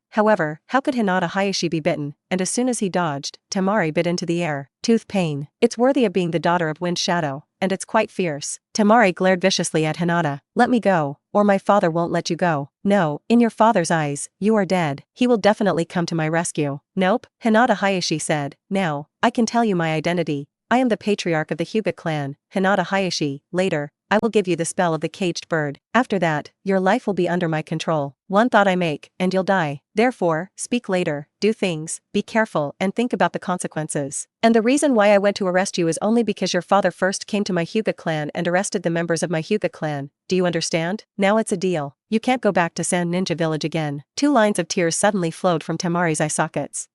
However, how could Hinata Hayashi be bitten? And as soon as he dodged, Temari bit into the air. Tooth pain. It's worthy of being the daughter of Wind Shadow, and it's quite fierce. Temari glared viciously at Hinata. Let me go, or my father won't let you go. No, in your father's eyes, you are dead. He will definitely come to my rescue. Nope, Hinata Hayashi said. Now, I can tell you my identity. I am the patriarch of the Hyuga clan, Hinata Hayashi. Later, I will give you the spell of the caged bird. After that, your life will be under my control. One thought I make, and you'll die. Therefore, speak later, do things, be careful, and think about the consequences. And the reason why I went to arrest you is only because your father first came to my Hyuga clan and arrested the members of my Hyuga clan. Do you understand? Now it's a deal. You can't go back to Sand Ninja Village again. 2 lines of tears suddenly flowed from Temari's eye sockets.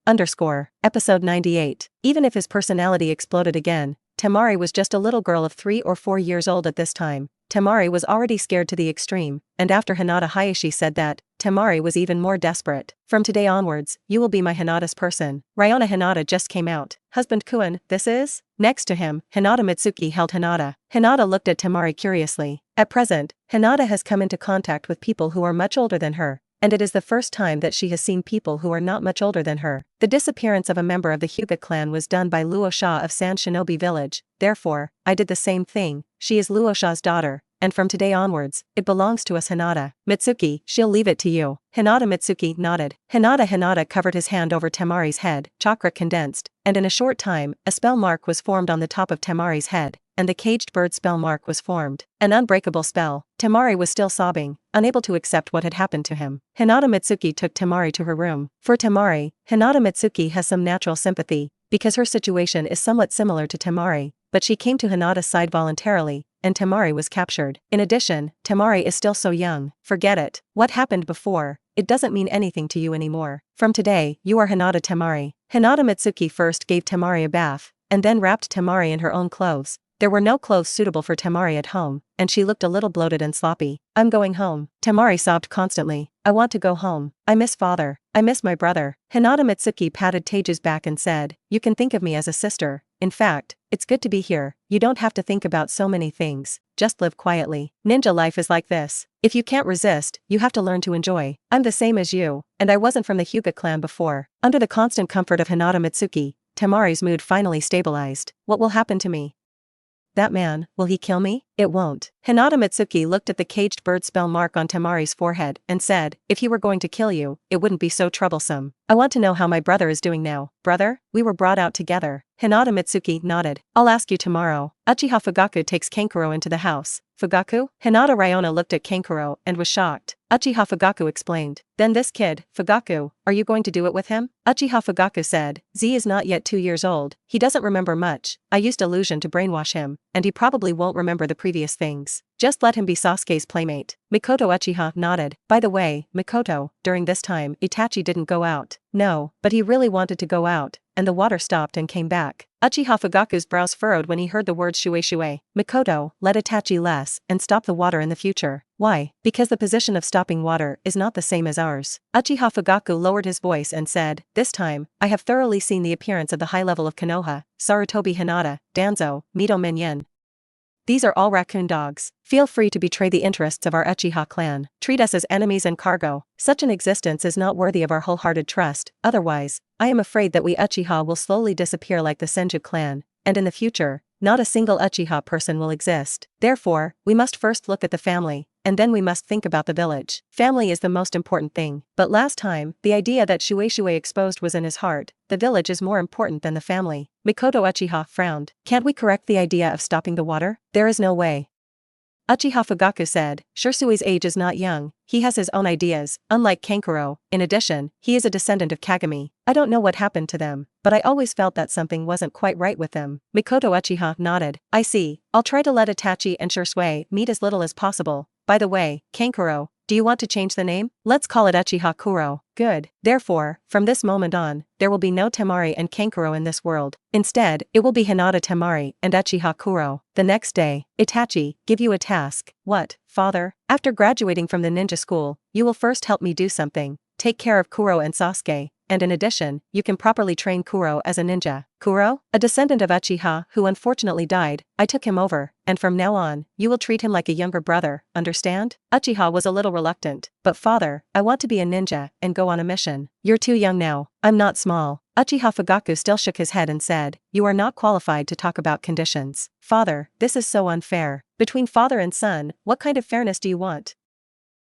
Episode 98. Even if his personality exploded again, Temari was just a little girl of 3 or 4 years old at this time. Temari was already scared to the extreme, and after Hinata Hayashi said that, Temari was even more desperate. From today onwards, you will be my Hinata's person. Ryona Hinata just came out. Husband Kuan, this is? Next to him, Hinata Mitsuki held Hinata. Hinata looked at Temari curiously. At present, Hinata has come into contact with people who are much older than her, and it is the first time that she has seen people who are not much older than her. The disappearance of a member of the Hyuga clan was done by Luosha of Sand Shinobi Village, therefore, I did the same thing. She is Luosha's daughter, and from today onwards, it belongs to us Hinata. Mitsuki, she'll leave it to you. Hinata Mitsuki nodded. Hinata covered his hand over Temari's head, chakra condensed, and in a short time, a spell mark was formed on the top of Temari's head, and the caged bird spell mark was formed. An unbreakable spell. Temari was still sobbing, unable to accept what had happened to him. Hinata Mitsuki took Temari to her room. For Temari, Hinata Mitsuki has some natural sympathy, because her situation is somewhat similar to Temari, but she came to Hinata's side voluntarily, and Temari was captured. In addition, Temari is still so young. Forget it. What happened before, it doesn't mean anything to you anymore. From today, you are Hinata Temari. Hinata Mitsuki first gave Temari a bath, and then wrapped Temari in her own clothes. There were no clothes suitable for Temari at home, and she looked a little bloated and sloppy. I'm going home. Temari sobbed constantly. I want to go home. I miss father. I miss my brother. Hinata Mitsuki patted Teiju's back and said, you can think of me as a sister. In fact, it's good to be here. You don't have to think about so many things. Just live quietly. Ninja life is like this. If you can't resist, you have to learn to enjoy. I'm the same as you, and I wasn't from the Hyuga clan before. Under the constant comfort of Hinata Mitsuki, Temari's mood finally stabilized. What will happen to me? That man, will he kill me? It won't. Hinata Mitsuki looked at the caged bird spell mark on Temari's forehead and said, if he were going to kill you, it wouldn't be so troublesome. I want to know how my brother is doing now. Brother? We were brought out together. Hinata Mitsuki nodded. I'll ask you tomorrow. Uchiha Fugaku takes Kankuro into the house. Fugaku? Hinata Ryona looked at Kankuro and was shocked. Uchiha Fugaku explained. Then this kid, Fugaku, are you going to do it with him? Uchiha Fugaku said, Z is not yet 2 years old. He doesn't remember much. I used illusion to brainwash him, and he probably won't remember the previous things. Just let him be Sasuke's playmate. Mikoto Uchiha nodded. By the way, Mikoto, during this time, Itachi didn't go out. No, but he really wanted to go out, and the water stopped and came back. Uchiha Fugaku's brows furrowed when he heard the words shue. Mikoto, let Itachi less, and stop the water in the future. Why? Because the position of stopping water is not the same as ours. Uchiha Fugaku lowered his voice and said, this time, I have thoroughly seen the appearance of the high level of Konoha, Sarutobi Hinata, Danzo, Mito Minyen. These are all raccoon dogs. Feel free to betray the interests of our Uchiha clan. Treat us as enemies and cargo. Such an existence is not worthy of our wholehearted trust, otherwise, I am afraid that we Uchiha will slowly disappear like the Senju clan, and in the future, not a single Uchiha person will exist. Therefore, we must first look at the family, and then we must think about the village. Family is the most important thing. But last time, the idea that Shue exposed was in his heart. The village is more important than the family. Mikoto Uchiha frowned. Can't we correct the idea of stopping the water? There is no way. Uchiha Fugaku said, Shursui's age is not young, he has his own ideas, unlike Kankuro. In addition, he is a descendant of Kagami. I don't know what happened to them, but I always felt that something wasn't quite right with them. Mikoto Uchiha nodded. I see. I'll try to let Itachi and Shursui meet as little as possible. By the way, Kankuro, do you want to change the name? Let's call it Uchiha Kuro. Good. Therefore, from this moment on, there will be no Temari and Kankuro in this world. Instead, it will be Hinata Temari and Uchiha Kuro. The next day, Itachi, give you a task. What, father? After graduating from the ninja school, you will first help me do something. Take care of Kuro and Sasuke, and in addition, you can properly train Kuro as a ninja. Kuro? A descendant of Uchiha who unfortunately died, I took him over, and from now on, you will treat him like a younger brother, understand? Uchiha was a little reluctant. But father, I want to be a ninja and go on a mission. You're too young now. I'm not small. Uchiha Fugaku still shook his head and said, you are not qualified to talk about conditions. Father, this is so unfair. Between father and son, what kind of fairness do you want?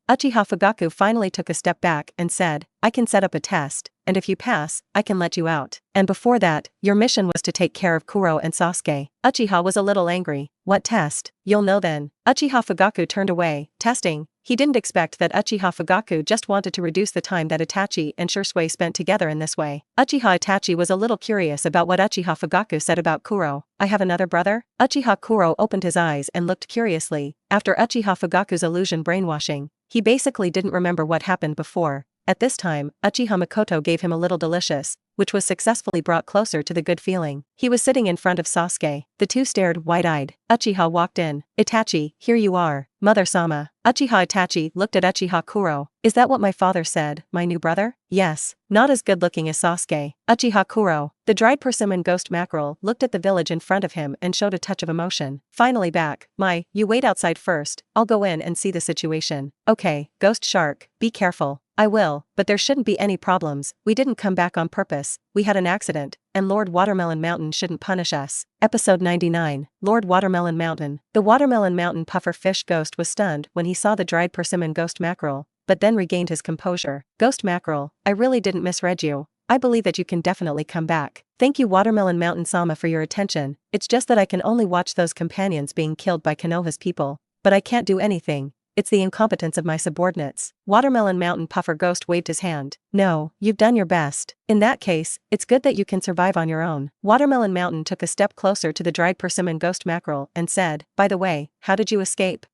Uchiha Fugaku finally took a step back and said, I can set up a test, and if you pass, I can let you out. And before that, your mission was to take care of Kuro and Sasuke. Uchiha was a little angry. What test? You'll know then. Uchiha Fugaku turned away. Testing? He didn't expect that Uchiha Fugaku just wanted to reduce the time that Itachi and Shisui spent together in this way. Uchiha Itachi was a little curious about what Uchiha Fugaku said about Kuro. I have another brother? Uchiha Kuro opened his eyes and looked curiously. After Uchiha Fugaku's illusion brainwashing, he basically didn't remember what happened before. At this time, Uchiha Makoto gave him a little delicious, which was successfully brought closer to the good feeling. He was sitting in front of Sasuke. The two stared wide-eyed. Uchiha walked in. Itachi, here you are. Mother-sama. Uchiha Itachi looked at Uchiha Kuro. Is that what my father said, my new brother? Yes. Not as good-looking as Sasuke. Uchiha Kuro. The dried persimmon ghost mackerel looked at the village in front of him and showed a touch of emotion. Finally back. You wait outside first. I'll go in and see the situation. Okay, ghost shark, be careful. I will, but there shouldn't be any problems. We didn't come back on purpose. We had an accident, and Lord Watermelon Mountain shouldn't punish us. Episode 99, Lord Watermelon Mountain. The Watermelon Mountain puffer fish ghost was stunned when he saw the dried persimmon ghost mackerel, but then regained his composure. Ghost mackerel, I really didn't misread you. I believe that you can definitely come back. Thank you Watermelon Mountain-sama for your attention. It's just that I can only watch those companions being killed by Konoha's people, but I can't do anything. It's the incompetence of my subordinates. Watermelon Mountain Puffer Ghost waved his hand. No, you've done your best. In that case, it's good that you can survive on your own. Watermelon Mountain took a step closer to the dried persimmon ghost mackerel and said, by the way, how did you escape?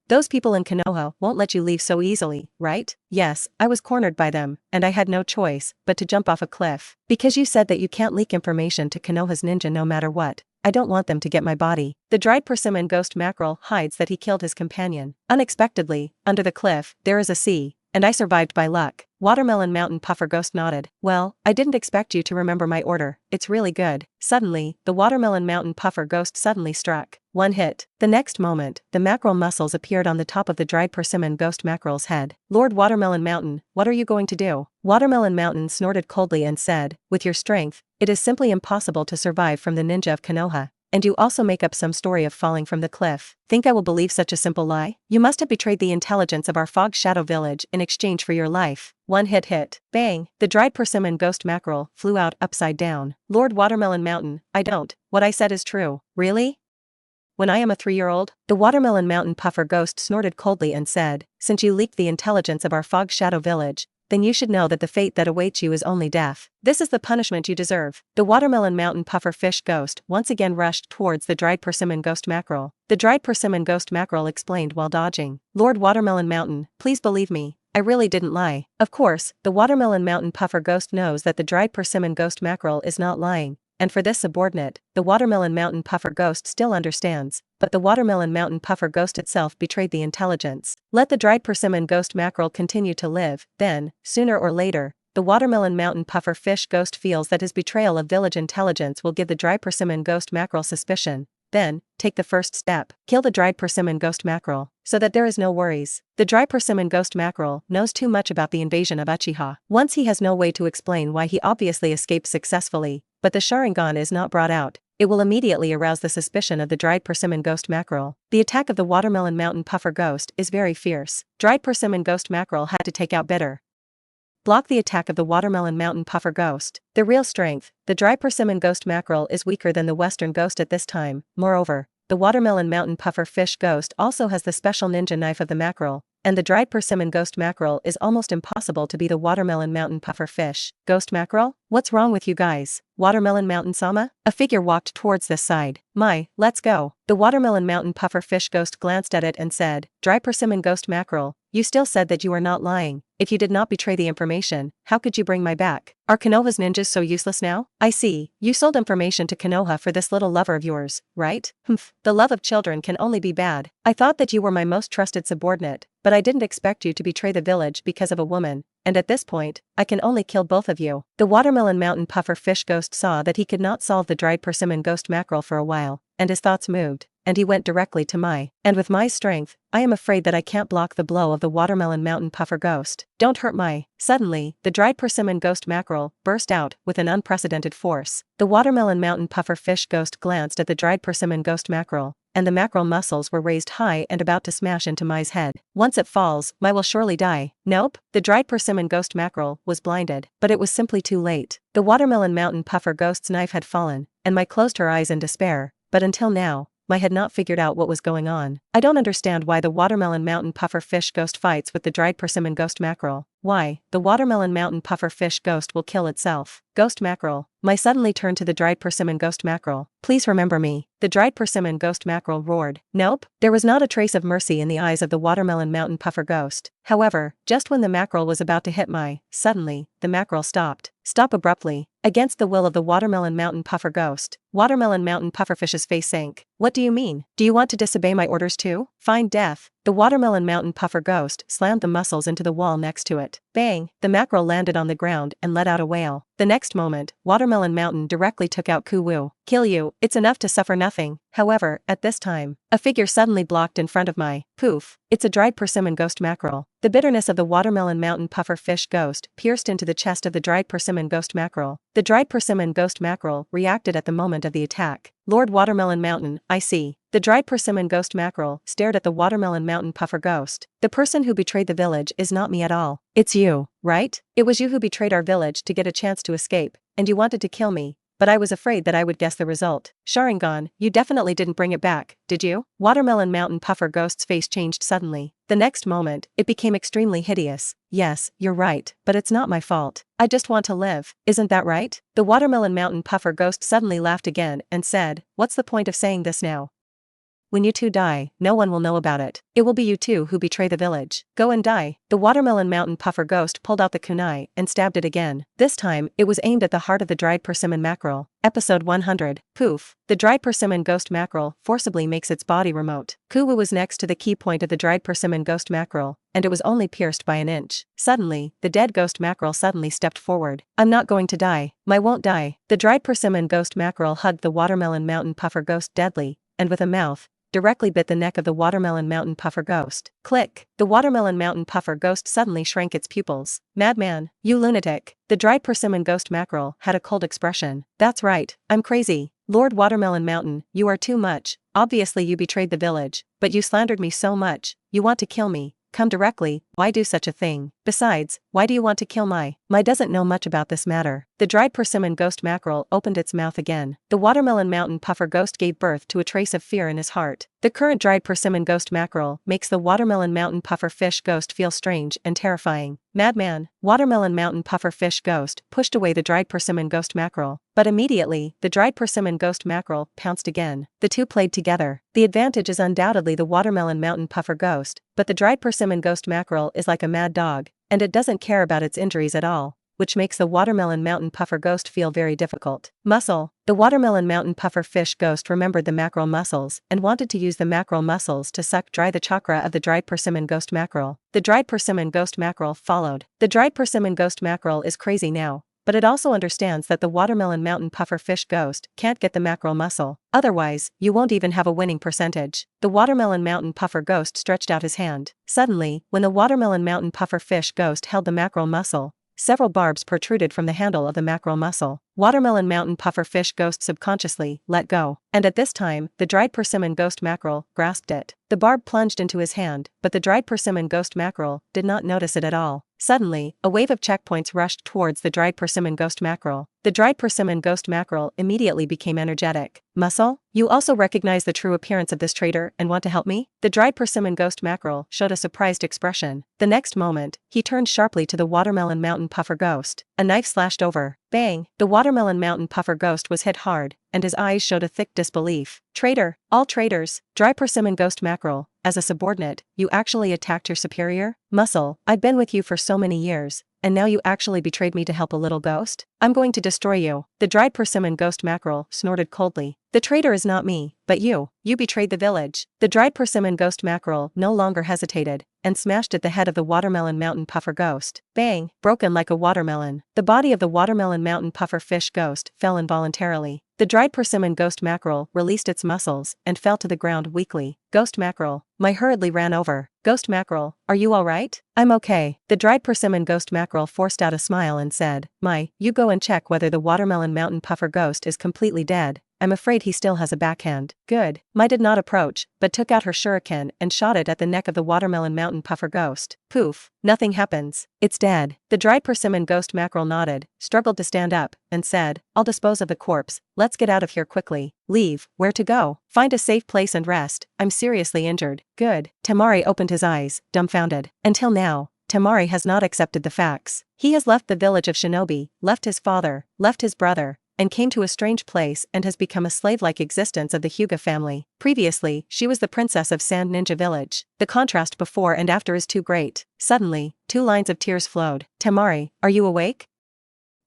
Those people in Konoha won't let you leave so easily, right? Yes, I was cornered by them, and I had no choice but to jump off a cliff. Because you said that you can't leak information to Konoha's ninja no matter what. I don't want them to get my body. The dried persimmon ghost mackerel hides that he killed his companion. Unexpectedly, under the cliff, there is a sea, and I survived by luck. Watermelon Mountain Puffer Ghost nodded. Well, I didn't expect you to remember my order. It's really good. Suddenly, the Watermelon Mountain Puffer Ghost suddenly struck. One hit. The next moment, the mackerel muscles appeared on the top of the dried persimmon ghost mackerel's head. Lord Watermelon Mountain, what are you going to do? Watermelon Mountain snorted coldly and said, with your strength, it is simply impossible to survive from the ninja of Konoha. And you also make up some story of falling from the cliff. Think I will believe such a simple lie? You must have betrayed the intelligence of our Fog Shadow village in exchange for your life. One hit. Bang! The dried persimmon ghost mackerel flew out upside down. Lord Watermelon Mountain, I don't. What I said is true. Really? When I am a 3-year-old? The Watermelon Mountain Puffer Ghost snorted coldly and said, since you leaked the intelligence of our Fog Shadow village, then you should know that the fate that awaits you is only death. This is the punishment you deserve. The Watermelon Mountain Puffer Fish Ghost once again rushed towards the dried persimmon ghost mackerel. The dried persimmon ghost mackerel explained while dodging. Lord Watermelon Mountain, please believe me. I really didn't lie. Of course, the Watermelon Mountain Puffer Ghost knows that the dried persimmon ghost mackerel is not lying. And for this subordinate, the Watermelon Mountain Puffer Ghost still understands, but the Watermelon Mountain Puffer Ghost itself betrayed the intelligence. Let the dried persimmon ghost mackerel continue to live, then, sooner or later, the Watermelon Mountain Puffer Fish Ghost feels that his betrayal of village intelligence will give the dried persimmon ghost mackerel suspicion. Then, take the first step. Kill the dried persimmon ghost mackerel, so that there is no worries. The dried persimmon ghost mackerel knows too much about the invasion of Uchiha. Once he has no way to explain why he obviously escaped successfully, but the Sharingan is not brought out, it will immediately arouse the suspicion of the dried persimmon ghost mackerel. The attack of the Watermelon Mountain Puffer Ghost is very fierce. Dried persimmon ghost mackerel had to take out bitter. Block the attack of the Watermelon Mountain Puffer Ghost. The real strength, the dry persimmon ghost mackerel is weaker than the western ghost at this time. Moreover, the Watermelon Mountain Puffer Fish Ghost also has the special ninja knife of the mackerel, and the dried persimmon ghost mackerel is almost impossible to be the Watermelon Mountain Puffer Fish Ghost mackerel? What's wrong with you guys? Watermelon Mountain Sama? A figure walked towards this side. Let's go. The Watermelon Mountain Puffer Fish Ghost glanced at it and said, Dry persimmon ghost mackerel, you still said that you are not lying. If you did not betray the information, how could you bring my back? Are Konoha's ninjas so useless now? I see, you sold information to Konoha for this little lover of yours, right? Humph, the love of children can only be bad. I thought that you were my most trusted subordinate, but I didn't expect you to betray the village because of a woman. And at this point, I can only kill both of you. The Watermelon Mountain Puffer Fish Ghost saw that he could not solve the dried persimmon ghost mackerel for a while, and his thoughts moved, and he went directly to Mai. And with Mai's strength, I am afraid that I can't block the blow of the Watermelon Mountain Puffer Ghost. Don't hurt Mai. Suddenly, the dried persimmon ghost mackerel burst out with an unprecedented force. The Watermelon Mountain Puffer Fish Ghost glanced at the dried persimmon ghost mackerel, and the mackerel muscles were raised high and about to smash into Mai's head. Once it falls, Mai will surely die. Nope, the dried persimmon ghost mackerel was blinded, but it was simply too late. The watermelon mountain puffer ghost's knife had fallen, and Mai closed her eyes in despair, but until now, Mai had not figured out what was going on. I don't understand why the watermelon mountain puffer fish ghost fights with the dried persimmon ghost mackerel. Why, the watermelon mountain puffer fish ghost will kill itself. Ghost mackerel. Mai suddenly turned to the dried persimmon ghost mackerel. Please remember me. The dried persimmon ghost mackerel roared. Nope. There was not a trace of mercy in the eyes of the watermelon mountain puffer ghost. However, just when the mackerel was about to hit Mai, suddenly, the mackerel stopped. Stop abruptly. Against the will of the watermelon mountain puffer ghost. Watermelon mountain pufferfish's face sank. What do you mean? Do you want to disobey my orders too? Find death. The watermelon mountain puffer ghost slammed the muscles into the wall next to it. Bang! The mackerel landed on the ground and let out a wail. The next moment, Watermelon Mountain directly took out Kuwu. Kill you, it's enough to suffer nothing. However, at this time, a figure suddenly blocked in front of Mai. Poof! It's a dried persimmon ghost mackerel. The bitterness of the watermelon mountain puffer fish ghost pierced into the chest of the dried persimmon ghost mackerel. The dried persimmon ghost mackerel reacted at the moment of the attack. Lord Watermelon Mountain, I see. The dried persimmon ghost mackerel stared at the watermelon mountain puffer ghost. The person who betrayed the village is not me at all. It's you, right? It was you who betrayed our village to get a chance to escape, and you wanted to kill me. But I was afraid that I would guess the result. Sharingan, you definitely didn't bring it back, did you? Watermelon mountain puffer ghost's face changed suddenly. The next moment, it became extremely hideous. Yes, you're right, but it's not my fault. I just want to live, isn't that right? The watermelon mountain puffer ghost suddenly laughed again and said, what's the point of saying this now? When you two die, no one will know about it. It will be you two who betray the village. Go and die. The watermelon mountain puffer ghost pulled out the kunai and stabbed it again. This time, it was aimed at the heart of the dried persimmon mackerel. Episode 100. Poof. The dried persimmon ghost mackerel forcibly makes its body remote. Kuwu was next to the key point of the dried persimmon ghost mackerel, and it was only pierced by an inch. Suddenly, the dead ghost mackerel suddenly stepped forward. I'm not going to die. Mai won't die. The dried persimmon ghost mackerel hugged the watermelon mountain puffer ghost deadly, and with a mouth, directly bit the neck of the watermelon mountain puffer ghost. Click! The watermelon mountain puffer ghost suddenly shrank its pupils. Madman, you lunatic. The dried persimmon ghost mackerel had a cold expression. That's right, I'm crazy. Lord Watermelon Mountain, you are too much. Obviously you betrayed the village, but you slandered me so much. You want to kill me. Come directly, why do such a thing? Besides, why do you want to kill Mai? Mai doesn't know much about this matter. The dried persimmon ghost mackerel opened its mouth again. The watermelon mountain puffer ghost gave birth to a trace of fear in his heart. The current dried persimmon ghost mackerel makes the watermelon mountain puffer fish ghost feel strange and terrifying. Madman, watermelon mountain puffer fish ghost pushed away the dried persimmon ghost mackerel. But immediately, the dried persimmon ghost mackerel pounced again. The two played together. The advantage is undoubtedly the watermelon mountain puffer ghost, but the dried persimmon ghost mackerel is like a mad dog, and it doesn't care about its injuries at all, which makes the watermelon mountain puffer ghost feel very difficult. Muscle. The watermelon mountain puffer fish ghost remembered the mackerel muscles and wanted to use the mackerel muscles to suck dry the chakra of the dried persimmon ghost mackerel. The dried persimmon ghost mackerel followed. The dried persimmon ghost mackerel is crazy now, but it also understands that the watermelon mountain puffer fish ghost can't get the mackerel muscle. Otherwise, you won't even have a winning percentage. The watermelon mountain puffer ghost stretched out his hand. Suddenly, when the watermelon mountain puffer fish ghost held the mackerel muscle, several barbs protruded from the handle of the mackerel muscle. Watermelon mountain puffer fish ghost subconsciously let go, and at this time, the dried persimmon ghost mackerel grasped it. The barb plunged into his hand, but the dried persimmon ghost mackerel did not notice it at all. Suddenly, a wave of checkpoints rushed towards the dried persimmon ghost mackerel. The dried persimmon ghost mackerel immediately became energetic. Muscle? You also recognize the true appearance of this traitor and want to help me? The dried persimmon ghost mackerel showed a surprised expression. The next moment, he turned sharply to the watermelon mountain puffer ghost. A knife slashed over. Bang! The watermelon mountain puffer ghost was hit hard, and his eyes showed a thick disbelief. Traitor! All traitors! Dry persimmon ghost mackerel, as a subordinate, you actually attacked your superior? Muscle, I've been with you for so many years, and now you actually betrayed me to help a little ghost? I'm going to destroy you. The dried persimmon ghost mackerel snorted coldly. The traitor is not me, but you. You betrayed the village. The dried persimmon ghost mackerel no longer hesitated, and smashed at the head of the watermelon mountain puffer ghost. Bang! Broken like a watermelon. The body of the watermelon mountain puffer fish ghost fell involuntarily. The dried persimmon ghost mackerel released its muscles and fell to the ground weakly. Ghost mackerel. Mai hurriedly ran over. Ghost mackerel, are you alright? I'm okay. The dried persimmon ghost mackerel forced out a smile and said, Mai, you go and check whether the watermelon mountain puffer ghost is completely dead. I'm afraid he still has a backhand. Good. Mai did not approach, but took out her shuriken and shot it at the neck of the watermelon mountain puffer ghost. Poof. Nothing happens. It's dead. The dried persimmon ghost mackerel nodded, struggled to stand up, and said, I'll dispose of the corpse, let's get out of here quickly. Leave. Where to go? Find a safe place and rest. I'm seriously injured. Good. Temari opened his eyes, dumbfounded. Until now, Temari has not accepted the facts. He has left the village of shinobi, left his father, left his brother, and came to a strange place and has become a slave-like existence of the Hyuga family. Previously, she was the princess of Sand Ninja Village. The contrast before and after is too great. Suddenly, 2 lines of tears flowed. Temari, are you awake?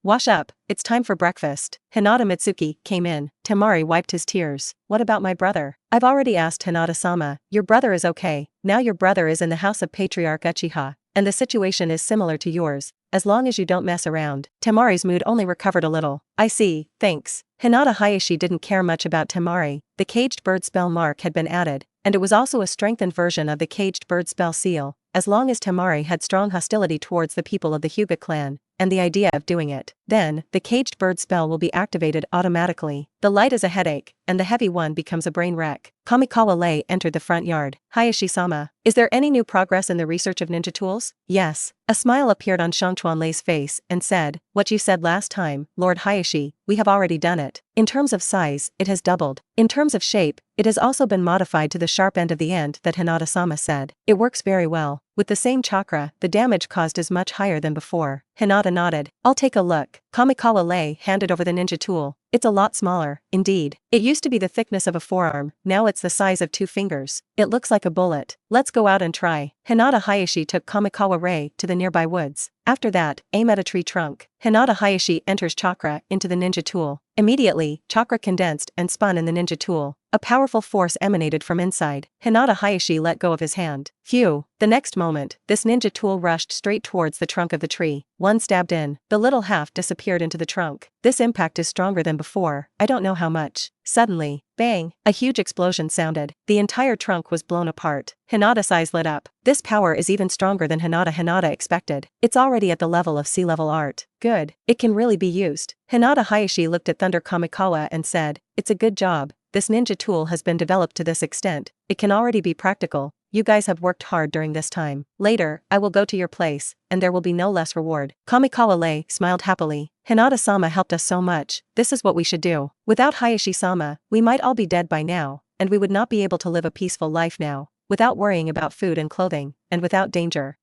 Wash up, it's time for breakfast. Hinata Mitsuki came in. Temari wiped his tears. What about my brother? I've already asked Hinata-sama. Your brother is okay. Now your brother is in the house of Patriarch Uchiha, and the situation is similar to yours, as long as you don't mess around. Temari's mood only recovered a little. I see, thanks. Hinata Hayashi didn't care much about Temari. The caged bird spell mark had been added, and it was also a strengthened version of the caged bird spell seal, as long as Temari had strong hostility towards the people of the Hyuga clan, and the idea of doing it. Then, the caged bird spell will be activated automatically. The light is a headache, and the heavy one becomes a brain wreck. Kamikawa Lei entered the front yard. Hayashi-sama, is there any new progress in the research of ninja tools? Yes. A smile appeared on Shangchuan Lei's face and said, what you said last time, Lord Hayashi, we have already done it. In terms of size, it has doubled. In terms of shape, it has also been modified to the sharp end of the end that Hinata-sama said. It works very well. With the same chakra, the damage caused is much higher than before. Hinata nodded. I'll take a look. Kamikawa Lei handed over the ninja tool. It's a lot smaller, indeed. It used to be the thickness of a forearm, now it's the size of 2 fingers. It looks like a bullet. Let's go out and try. Hinata Hayashi took Kamikawa Rei to the nearby woods. After that, aim at a tree trunk. Hinata Hayashi enters chakra into the ninja tool. Immediately, chakra condensed and spun in the ninja tool. A powerful force emanated from inside. Hinata Hayashi let go of his hand. Phew. The next moment, this ninja tool rushed straight towards the trunk of the tree. One stabbed in. The little half disappeared into the trunk. This impact is stronger than before. I don't know how much. Suddenly, bang, a huge explosion sounded. The entire trunk was blown apart. Hinata's eyes lit up. This power is even stronger than Hinata expected. It's already at the level of sea-level art. Good. It can really be used. Hinata Hayashi looked at Thunder Kamikawa and said, it's a good job. This ninja tool has been developed to this extent. It can already be practical. You guys have worked hard during this time. Later, I will go to your place, and there will be no less reward. Kamikawa Lei smiled happily. Hinata-sama helped us so much. This is what we should do. Without Hayashi-sama, we might all be dead by now, and we would not be able to live a peaceful life now, without worrying about food and clothing, and without danger.